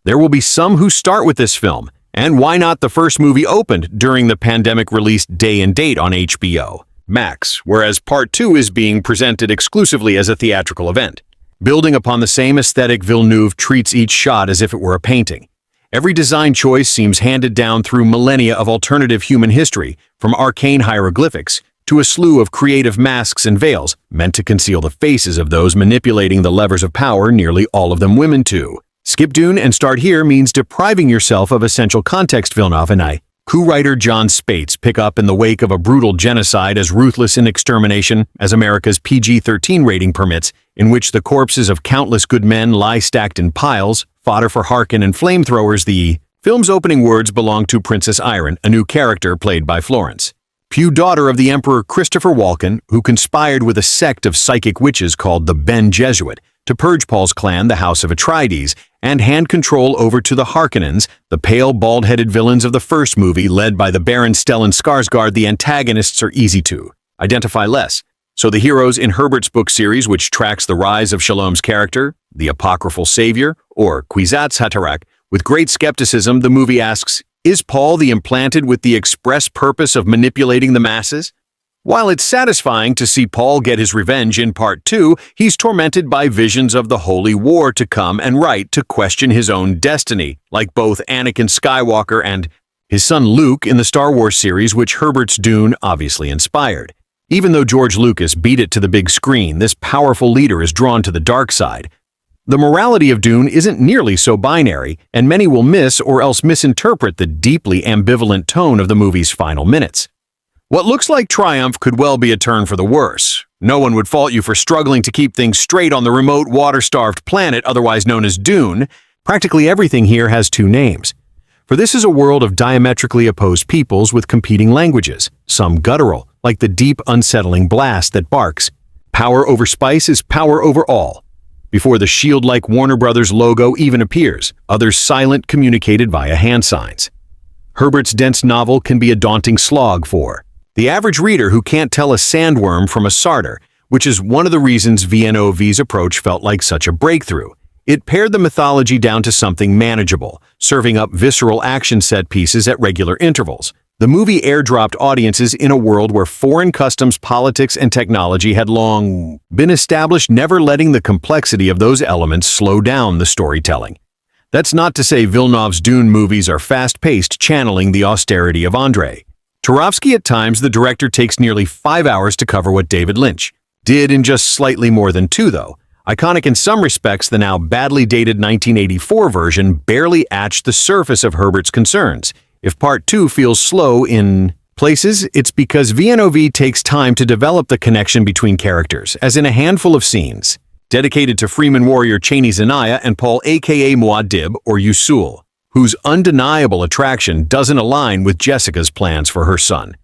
There will be some who start with this film, and why not the first movie opened during the pandemic-released day and date on HBO Max, whereas Part 2 is being presented exclusively as a theatrical event. Building upon the same aesthetic, Villeneuve treats each shot as if it were a painting. Every design choice seems handed down through millennia of alternative human history, from arcane hieroglyphics to a slew of creative masks and veils meant to conceal the faces of those manipulating the levers of power, nearly all of them women too. Skip Dune and start here means depriving yourself of essential context. Villeneuve and co-writer John Spates pick up in the wake of a brutal genocide as ruthless in extermination as America's PG-13 rating permits, in which the corpses of countless good men lie stacked in piles, fodder for Harkin and flamethrowers. The film's opening words belong to Princess Iron, a new character played by Florence Pugh, daughter of the Emperor Christopher Walken, who conspired with a sect of psychic witches called the Bene Gesserit to purge Paul's clan, the House of Atreides, and hand control over to the Harkonnens, the pale, bald-headed villains of the first movie led by the Baron Stellan Skarsgård. The antagonists are easy to identify less. So the heroes in Herbert's book series, which tracks the rise of Chalamet's character, the apocryphal savior, or Kwisatz Haderach, with great skepticism, the movie asks, is Paul the implanted with the express purpose of manipulating the masses? While it's satisfying to see Paul get his revenge in Part 2, he's tormented by visions of the holy war to come and right to question his own destiny, like both Anakin Skywalker and his son Luke in the Star Wars series, which Herbert's Dune obviously inspired. Even though George Lucas beat it to the big screen, this powerful leader is drawn to the dark side. The morality of Dune isn't nearly so binary, and many will miss or else misinterpret the deeply ambivalent tone of the movie's final minutes. What looks like triumph could well be a turn for the worse. No one would fault you for struggling to keep things straight on the remote, water-starved planet otherwise known as Dune. Practically everything here has two names. For this is a world of diametrically opposed peoples with competing languages, some guttural, like the deep, unsettling blast that barks. Power over spice is power over all. Before the shield-like Warner Brothers logo even appears, others silent, communicated via hand signs. Herbert's dense novel can be a daunting slog for the average reader who can't tell a sandworm from a sartor, which is one of the reasons VNOV's approach felt like such a breakthrough. It pared the mythology down to something manageable, serving up visceral action set pieces at regular intervals. The movie airdropped audiences in a world where foreign customs, politics, and technology had long been established, never letting the complexity of those elements slow down the storytelling. That's not to say Villeneuve's Dune movies are fast-paced, channeling the austerity of Andrei Tarkovsky. At times, the director takes nearly 5 hours to cover what David Lynch did in just slightly more than 2, though. Iconic in some respects, the now badly dated 1984 version barely etched the surface of Herbert's concerns. If Part 2 feels slow in places, it's because VNOV takes time to develop the connection between characters, as in a handful of scenes dedicated to Freeman warrior Cheney Zendaya and Paul aka Muad'Dib or Usul, whose undeniable attraction doesn't align with Jessica's plans for her son.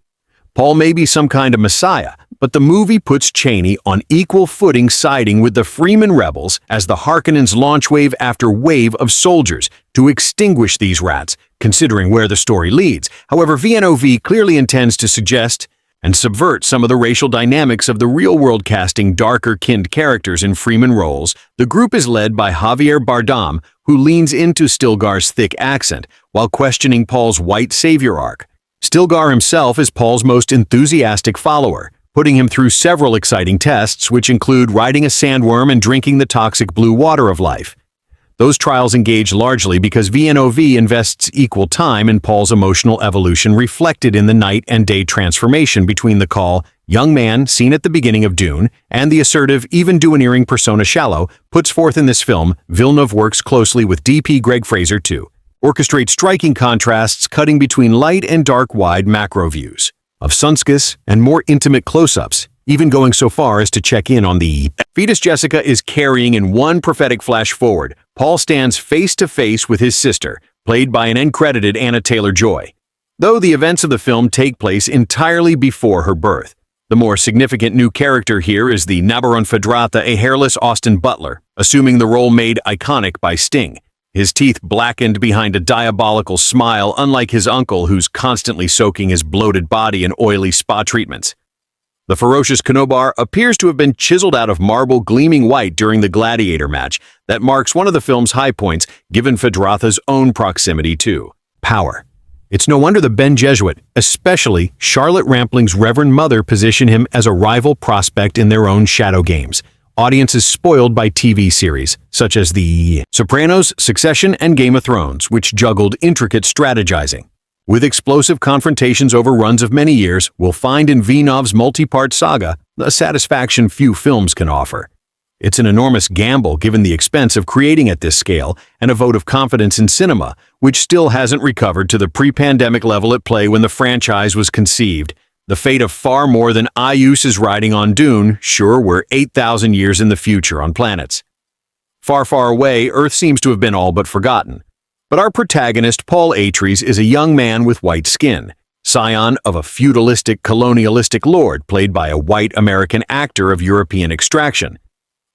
Paul may be some kind of messiah, but the movie puts Cheney on equal footing, siding with the Freeman rebels as the Harkonnens launch wave after wave of soldiers to extinguish these rats, considering where the story leads. However, VNOV clearly intends to suggest and subvert some of the racial dynamics of the real-world, casting darker-skinned characters in Freeman roles. The group is led by Javier Bardem, who leans into Stilgar's thick accent while questioning Paul's white savior arc. Stilgar himself is Paul's most enthusiastic follower, putting him through several exciting tests, which include riding a sandworm and drinking the toxic blue water of life. Those trials engage largely because VNOV invests equal time in Paul's emotional evolution, reflected in the night and day transformation between the calm, young man seen at the beginning of Dune and the assertive, even domineering persona Shallow puts forth in this film. Villeneuve works closely with DP Greg Fraser to orchestrate striking contrasts, cutting between light and dark, wide macro views of Sunskis and more intimate close-ups, even going so far as to check in on the fetus Jessica is carrying. In one prophetic flash forward, Paul stands face-to-face with his sister, played by an uncredited Anna Taylor-Joy, though the events of the film take place entirely before her birth. The more significant new character here is the Nabaron Fadrata, a hairless Austin Butler, assuming the role made iconic by Sting, his teeth blackened behind a diabolical smile, unlike his uncle who's constantly soaking his bloated body in oily spa treatments. The ferocious Kenobar appears to have been chiseled out of marble, gleaming white during the gladiator match that marks one of the film's high points, given Fadrata's own proximity to power. It's no wonder the Bene Gesserit, especially Charlotte Rampling's Reverend Mother, position him as a rival prospect in their own shadow games. Audiences spoiled by TV series such as The Sopranos, Succession, and Game of Thrones, which juggled intricate strategizing with explosive confrontations over runs of many years, will find in Villeneuve's multi-part saga a satisfaction few films can offer. It's an enormous gamble given the expense of creating at this scale, and a vote of confidence in cinema, which still hasn't recovered to the pre-pandemic level at play when the franchise was conceived. The fate of far more than Ayus's riding on Dune. Sure, we're 8,000 years in the future on planets far, far away. Earth seems to have been all but forgotten. But our protagonist, Paul Atreides, is a young man with white skin, scion of a feudalistic, colonialistic lord played by a white American actor of European extraction.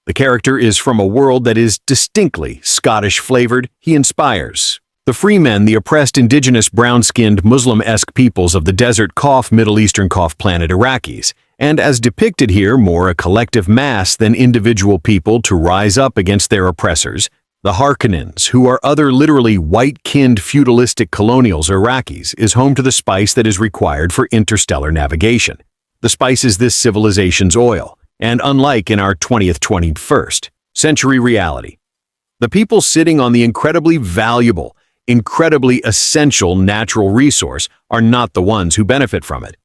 The character is from a world that is distinctly Scottish-flavored. He inspires the free men, the oppressed indigenous brown-skinned Muslim-esque peoples of the desert Middle Eastern planet Iraqis, and as depicted here, more a collective mass than individual people to rise up against their oppressors. The Harkonnens, who are other literally white-kinned feudalistic colonials Iraqis, is home to the spice that is required for interstellar navigation. The spice is this civilization's oil, and unlike in our 21st century reality, the people sitting on the incredibly valuable, incredibly essential natural resource are not the ones who benefit from it.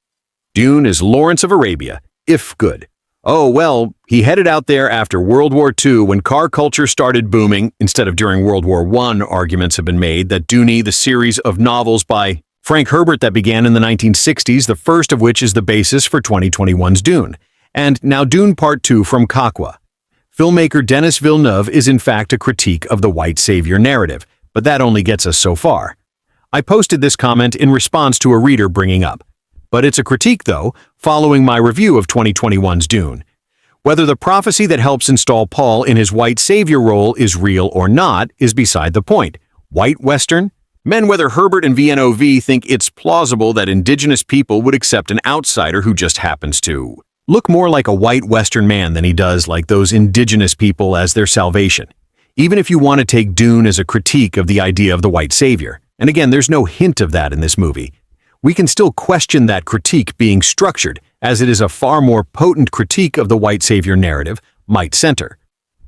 Dune is Lawrence of Arabia, if good. Oh, well, he headed out there after World War II when car culture started booming, instead of during World War I. Arguments have been made that Dune, the series of novels by Frank Herbert that began in the 1960s, the first of which is the basis for 2021's Dune, and now Dune Part 2 from Kakwa. Filmmaker Denis Villeneuve is in fact a critique of the white savior narrative, but that only gets us so far. I posted this comment in response to a reader bringing up. But it's a critique, though, following my review of 2021's Dune. Whether the prophecy that helps install Paul in his white savior role is real or not is beside the point. White Western? Menwether Herbert and VNOV think it's plausible that indigenous people would accept an outsider who just happens to look more like a white Western man than he does like those indigenous people as their salvation. Even if you want to take Dune as a critique of the idea of the white savior, and again, there's no hint of that in this movie, we can still question that critique being structured, as it is a far more potent critique of the white savior narrative might center.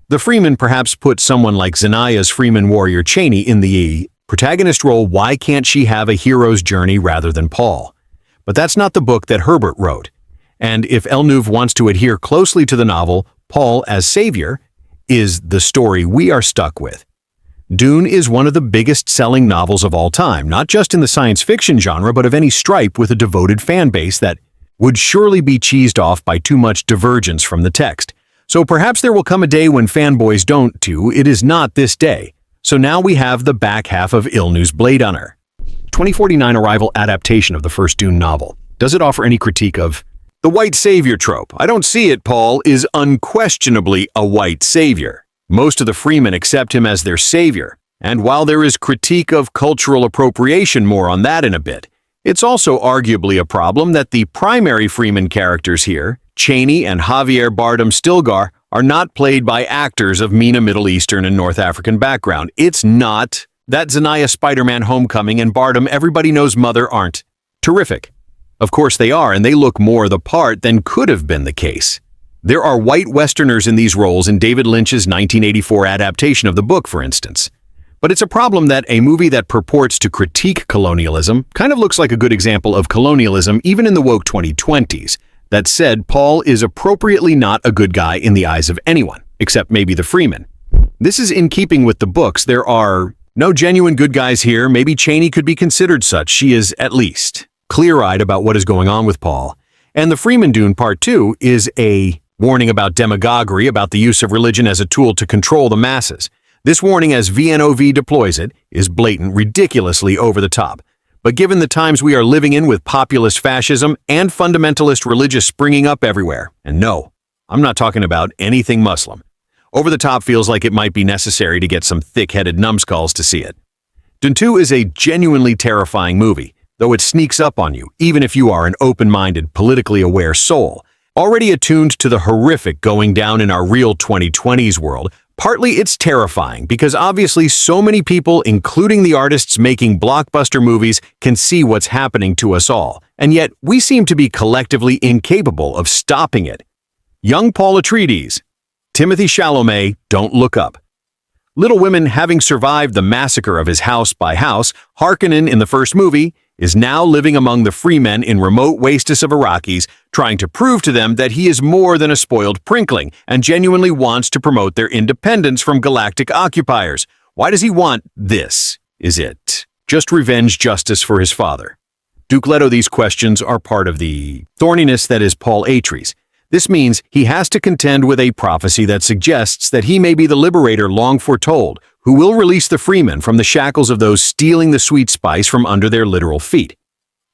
The Freeman perhaps put someone like Zendaya's Freeman warrior Chaney in the protagonist role. Why can't she have a hero's journey rather than Paul? But that's not the book that Herbert wrote. And if Villeneuve wants to adhere closely to the novel, Paul as savior is the story we are stuck with. Dune is one of the biggest selling novels of all time, not just in the science fiction genre, but of any stripe, with a devoted fan base that would surely be cheesed off by too much divergence from the text. So perhaps there will come a day when fanboys don't too. It is not this day. So now we have the back half of Villeneuve's Blade Runner 2049 Arrival adaptation of the first Dune novel. Does it offer any critique of the white savior trope? I don't see it. Paul is unquestionably a white savior. Most of the Freemen accept him as their savior, and while there is critique of cultural appropriation, more on that in a bit, it's also arguably a problem that the primary Freeman characters here, Chaney and Javier Bardem Stilgar, are not played by actors of MENA Middle Eastern and North African background. It's not that Zendaya Spider-Man Homecoming and Bardem Everybody Knows Mother aren't terrific. Of course they are, and they look more the part than could have been the case. There are white Westerners in these roles in David Lynch's 1984 adaptation of the book, for instance. But it's a problem that a movie that purports to critique colonialism kind of looks like a good example of colonialism even in the woke 2020s. That said, Paul is appropriately not a good guy in the eyes of anyone, except maybe the Freeman. This is in keeping with the books. There are no genuine good guys here. Maybe Chaney could be considered such. She is, at least, clear-eyed about what is going on with Paul. And the Freeman Dune Part 2 is a warning about demagoguery, about the use of religion as a tool to control the masses. This warning, as VNOV deploys it, is blatant, ridiculously over the top. But given the times we are living in with populist fascism and fundamentalist religious springing up everywhere, and no, I'm not talking about anything Muslim, over the top feels like it might be necessary to get some thick-headed numbskulls to see it. Dune 2 is a genuinely terrifying movie, though it sneaks up on you, even if you are an open-minded, politically aware soul, already attuned to the horrific going down in our real 2020s world. Partly it's terrifying because obviously so many people, including the artists making blockbuster movies, can see what's happening to us all, and yet we seem to be collectively incapable of stopping it. Young Paul Atreides, Timothée Chalamet, Don't Look Up. Little Women, having survived the massacre of his house by house, Harkonnen in the first movie, is now living among the freemen in remote wastes of Iraqis, trying to prove to them that he is more than a spoiled prinkling and genuinely wants to promote their independence from galactic occupiers. Why does he want this? Is it just revenge justice for his father? Duke Leto, these questions are part of the thorniness that is Paul Atreides. This means he has to contend with a prophecy that suggests that he may be the liberator long foretold, who will release the freemen from the shackles of those stealing the sweet spice from under their literal feet.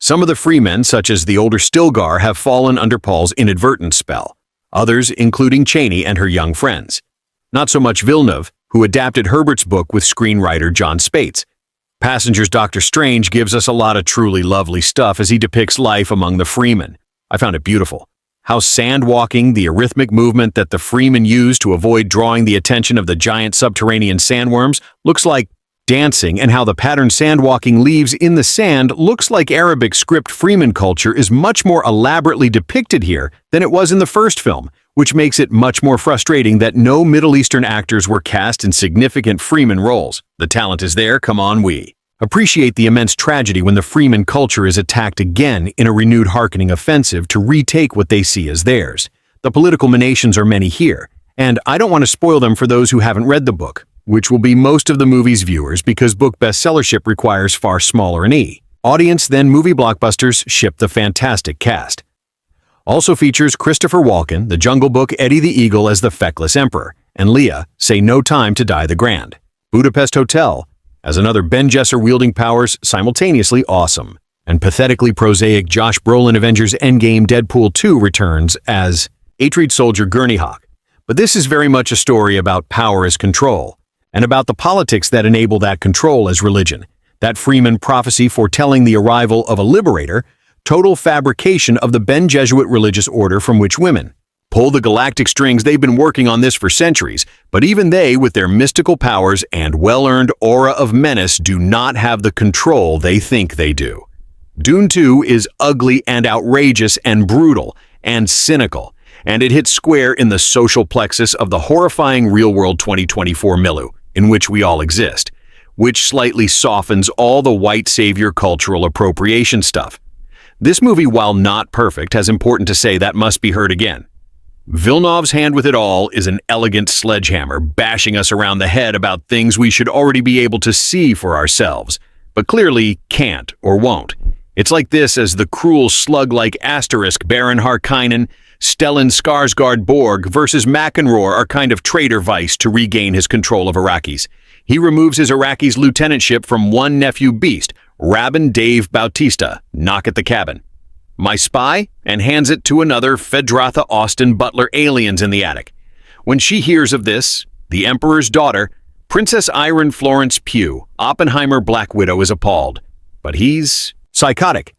Some of the freemen, such as the older Stilgar, have fallen under Paul's inadvertent spell. Others, including Chaney and her young friends. Not so much Villeneuve, who adapted Herbert's book with screenwriter John Spates. Passenger's Doctor Strange gives us a lot of truly lovely stuff as he depicts life among the freemen. I found it beautiful. How sand-walking, the arrhythmic movement that the freemen use to avoid drawing the attention of the giant subterranean sandworms, looks like dancing, and how the patterned sandwalking leaves in the sand looks like Arabic script freeman culture is much more elaborately depicted here than it was in the first film, which makes it much more frustrating that no Middle Eastern actors were cast in significant freeman roles. The talent is there, come on, we appreciate the immense tragedy when the freeman culture is attacked again in a renewed Harkonnen offensive to retake what they see as theirs. The political machinations are many here, and I don't want to spoil them for those who haven't read the book, which will be most of the movie's viewers because book bestsellership requires far smaller an audience than movie blockbusters ship the fantastic cast. Also features Christopher Walken, the Jungle Book Eddie the Eagle as the Feckless Emperor, and Leah, say no time to die the Grand. Budapest Hotel, as another Ben Gesser wielding powers simultaneously awesome. And pathetically prosaic Josh Brolin Avengers Endgame Deadpool 2 returns as Atreide soldier Gurney Hawk. But this is very much a story about power as control, and about the politics that enable that control as religion. That Freeman prophecy foretelling the arrival of a liberator, total fabrication of the Ben Jesuit religious order from which women pull the galactic strings. They've been working on this for centuries, but even they, with their mystical powers and well-earned aura of menace, do not have the control they think they do. Dune 2 is ugly and outrageous and brutal and cynical, and it hits square in the social plexus of the horrifying real-world 2024 milieu in which we all exist, which slightly softens all the white savior cultural appropriation stuff. This movie, while not perfect, has important to say that must be heard again. Villeneuve's hand with it all is an elegant sledgehammer, bashing us around the head about things we should already be able to see for ourselves, but clearly can't or won't. It's like this as the cruel slug-like asterisk Baron Harkonnen, Stellan Skarsgård Borg versus McEnroe are kind of traitor vice to regain his control of Iraqis. He removes his Iraqis' lieutenantship from one nephew beast, Rabin Dave Bautista, knock at the cabin. My spy, and hands it to another Fedratha Austin Butler aliens in the attic. When she hears of this, the Emperor's daughter, Princess Iron Florence Pugh, Oppenheimer Black Widow, is appalled. But he's psychotic.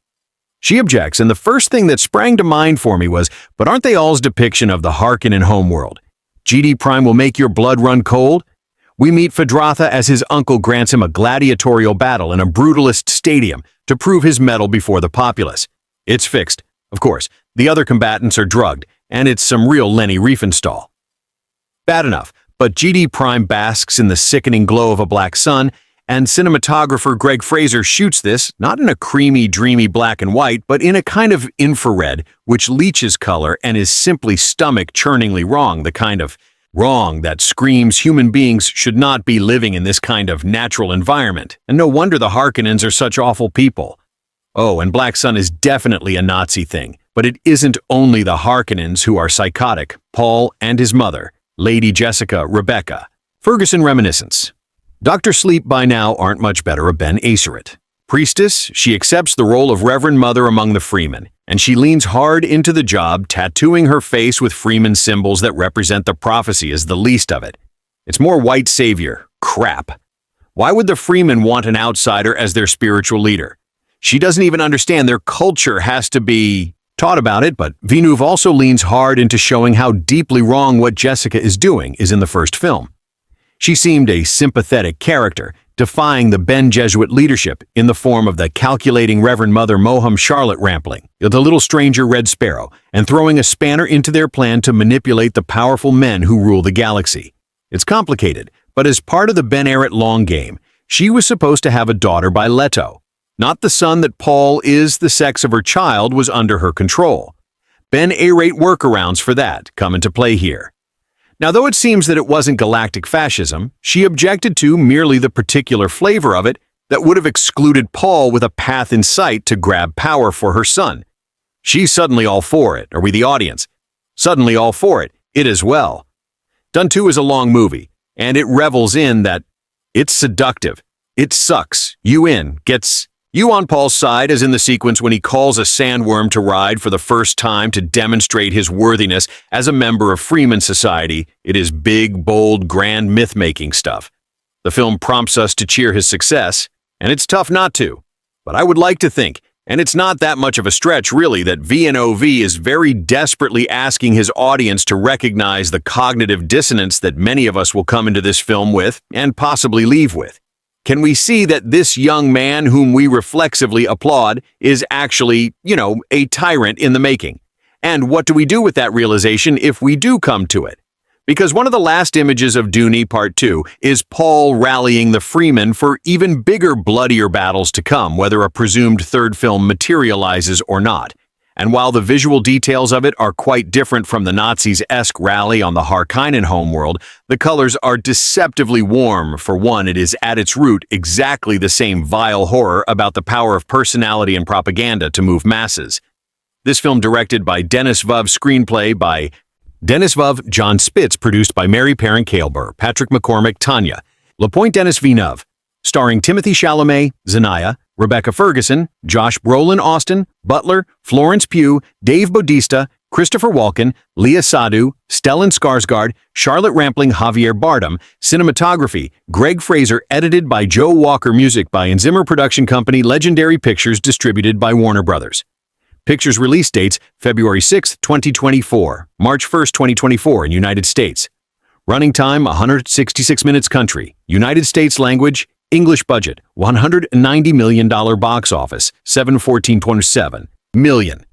She objects, and the first thing that sprang to mind for me was, but aren't they all's depiction of the Harkonnen homeworld? GD Prime will make your blood run cold? We meet Fedratha as his uncle grants him a gladiatorial battle in a brutalist stadium to prove his mettle before the populace. It's fixed. Of course, the other combatants are drugged, and it's some real Lenny Riefenstahl. Bad enough, but GD Prime basks in the sickening glow of a black sun, and cinematographer Greg Fraser shoots this, not in a creamy, dreamy black and white, but in a kind of infrared, which leaches color and is simply stomach-churningly wrong, the kind of wrong that screams human beings should not be living in this kind of natural environment. And no wonder the Harkonnens are such awful people. Oh, and Black Sun is definitely a Nazi thing, but it isn't only the Harkonnens who are psychotic. Paul and his mother, Lady Jessica Rebecca. Ferguson reminiscence. Dr. Sleep by now aren't much better of Ben Gesserit. Priestess, she accepts the role of Reverend Mother among the Freemen, and she leans hard into the job, tattooing her face with Freeman symbols that represent the prophecy as the least of it. It's more white savior crap. Why would the Freemen want an outsider as their spiritual leader? She doesn't even understand their culture has to be taught about it, but Villeneuve also leans hard into showing how deeply wrong what Jessica is doing is in the first film. She seemed a sympathetic character, defying the Ben Jesuit leadership in the form of the calculating Reverend Mother Moham Charlotte Rampling, the little stranger Red Sparrow, and throwing a spanner into their plan to manipulate the powerful men who rule the galaxy. It's complicated, but as part of the Ben Arrett long game, she was supposed to have a daughter by Leto. Not the son that Paul is the sex of her child was under her control. Ben Arrett workarounds for that come into play here. Now, though it seems that it wasn't galactic fascism, she objected to merely the particular flavor of it that would have excluded Paul with a path in sight to grab power for her son. She's suddenly all for it, are we the audience? Suddenly all for it, it as well. Dune 2 is a long movie, and it revels in that it's seductive, it sucks, you in, gets you on Paul's side, as in the sequence when he calls a sandworm to ride for the first time to demonstrate his worthiness as a member of Freeman Society. It is big, bold, grand myth-making stuff. The film prompts us to cheer his success, and it's tough not to. But I would like to think, and it's not that much of a stretch really, that Villeneuve is very desperately asking his audience to recognize the cognitive dissonance that many of us will come into this film with and possibly leave with. Can we see that this young man whom we reflexively applaud is actually, a tyrant in the making? And what do we do with that realization if we do come to it? Because one of the last images of Dune Part 2 is Paul rallying the Freemen for even bigger, bloodier battles to come, whether a presumed third film materializes or not. And while the visual details of it are quite different from the Nazis-esque rally on the Harkonnen homeworld, the colors are deceptively warm. For one, it is at its root exactly the same vile horror about the power of personality and propaganda to move masses. This film, directed by Denis Vuv, screenplay by Denis Vuv, John Spitz, produced by Mary Perrin Kailber, Patrick McCormick, Tanya, LaPointe Denis Villeneuve. starring Timothée Chalamet, Zendaya, Rebecca Ferguson, Josh Brolin Austin, Butler, Florence Pugh, Dave Bautista, Christopher Walken, Leah Sadu, Stellan Skarsgård, Charlotte Rampling, Javier Bardem. Cinematography, Greg Fraser. Edited by Joe Walker. Music by Zimmer Production Company. Legendary Pictures. Distributed by Warner Brothers. Pictures release dates February 6, 2024, March 1, 2024 in United States. Running time 166 minutes. Country, United States. Language, English. Budget, $190 million. Box office, $714.27 million.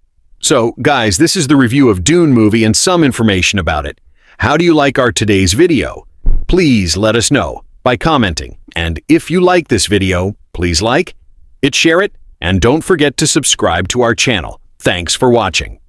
So, guys, this is the review of Dune movie and some information about it. How do you like our today's video? Please let us know by commenting. And if you like this video, please like it, share it, and don't forget to subscribe to our channel. Thanks for watching.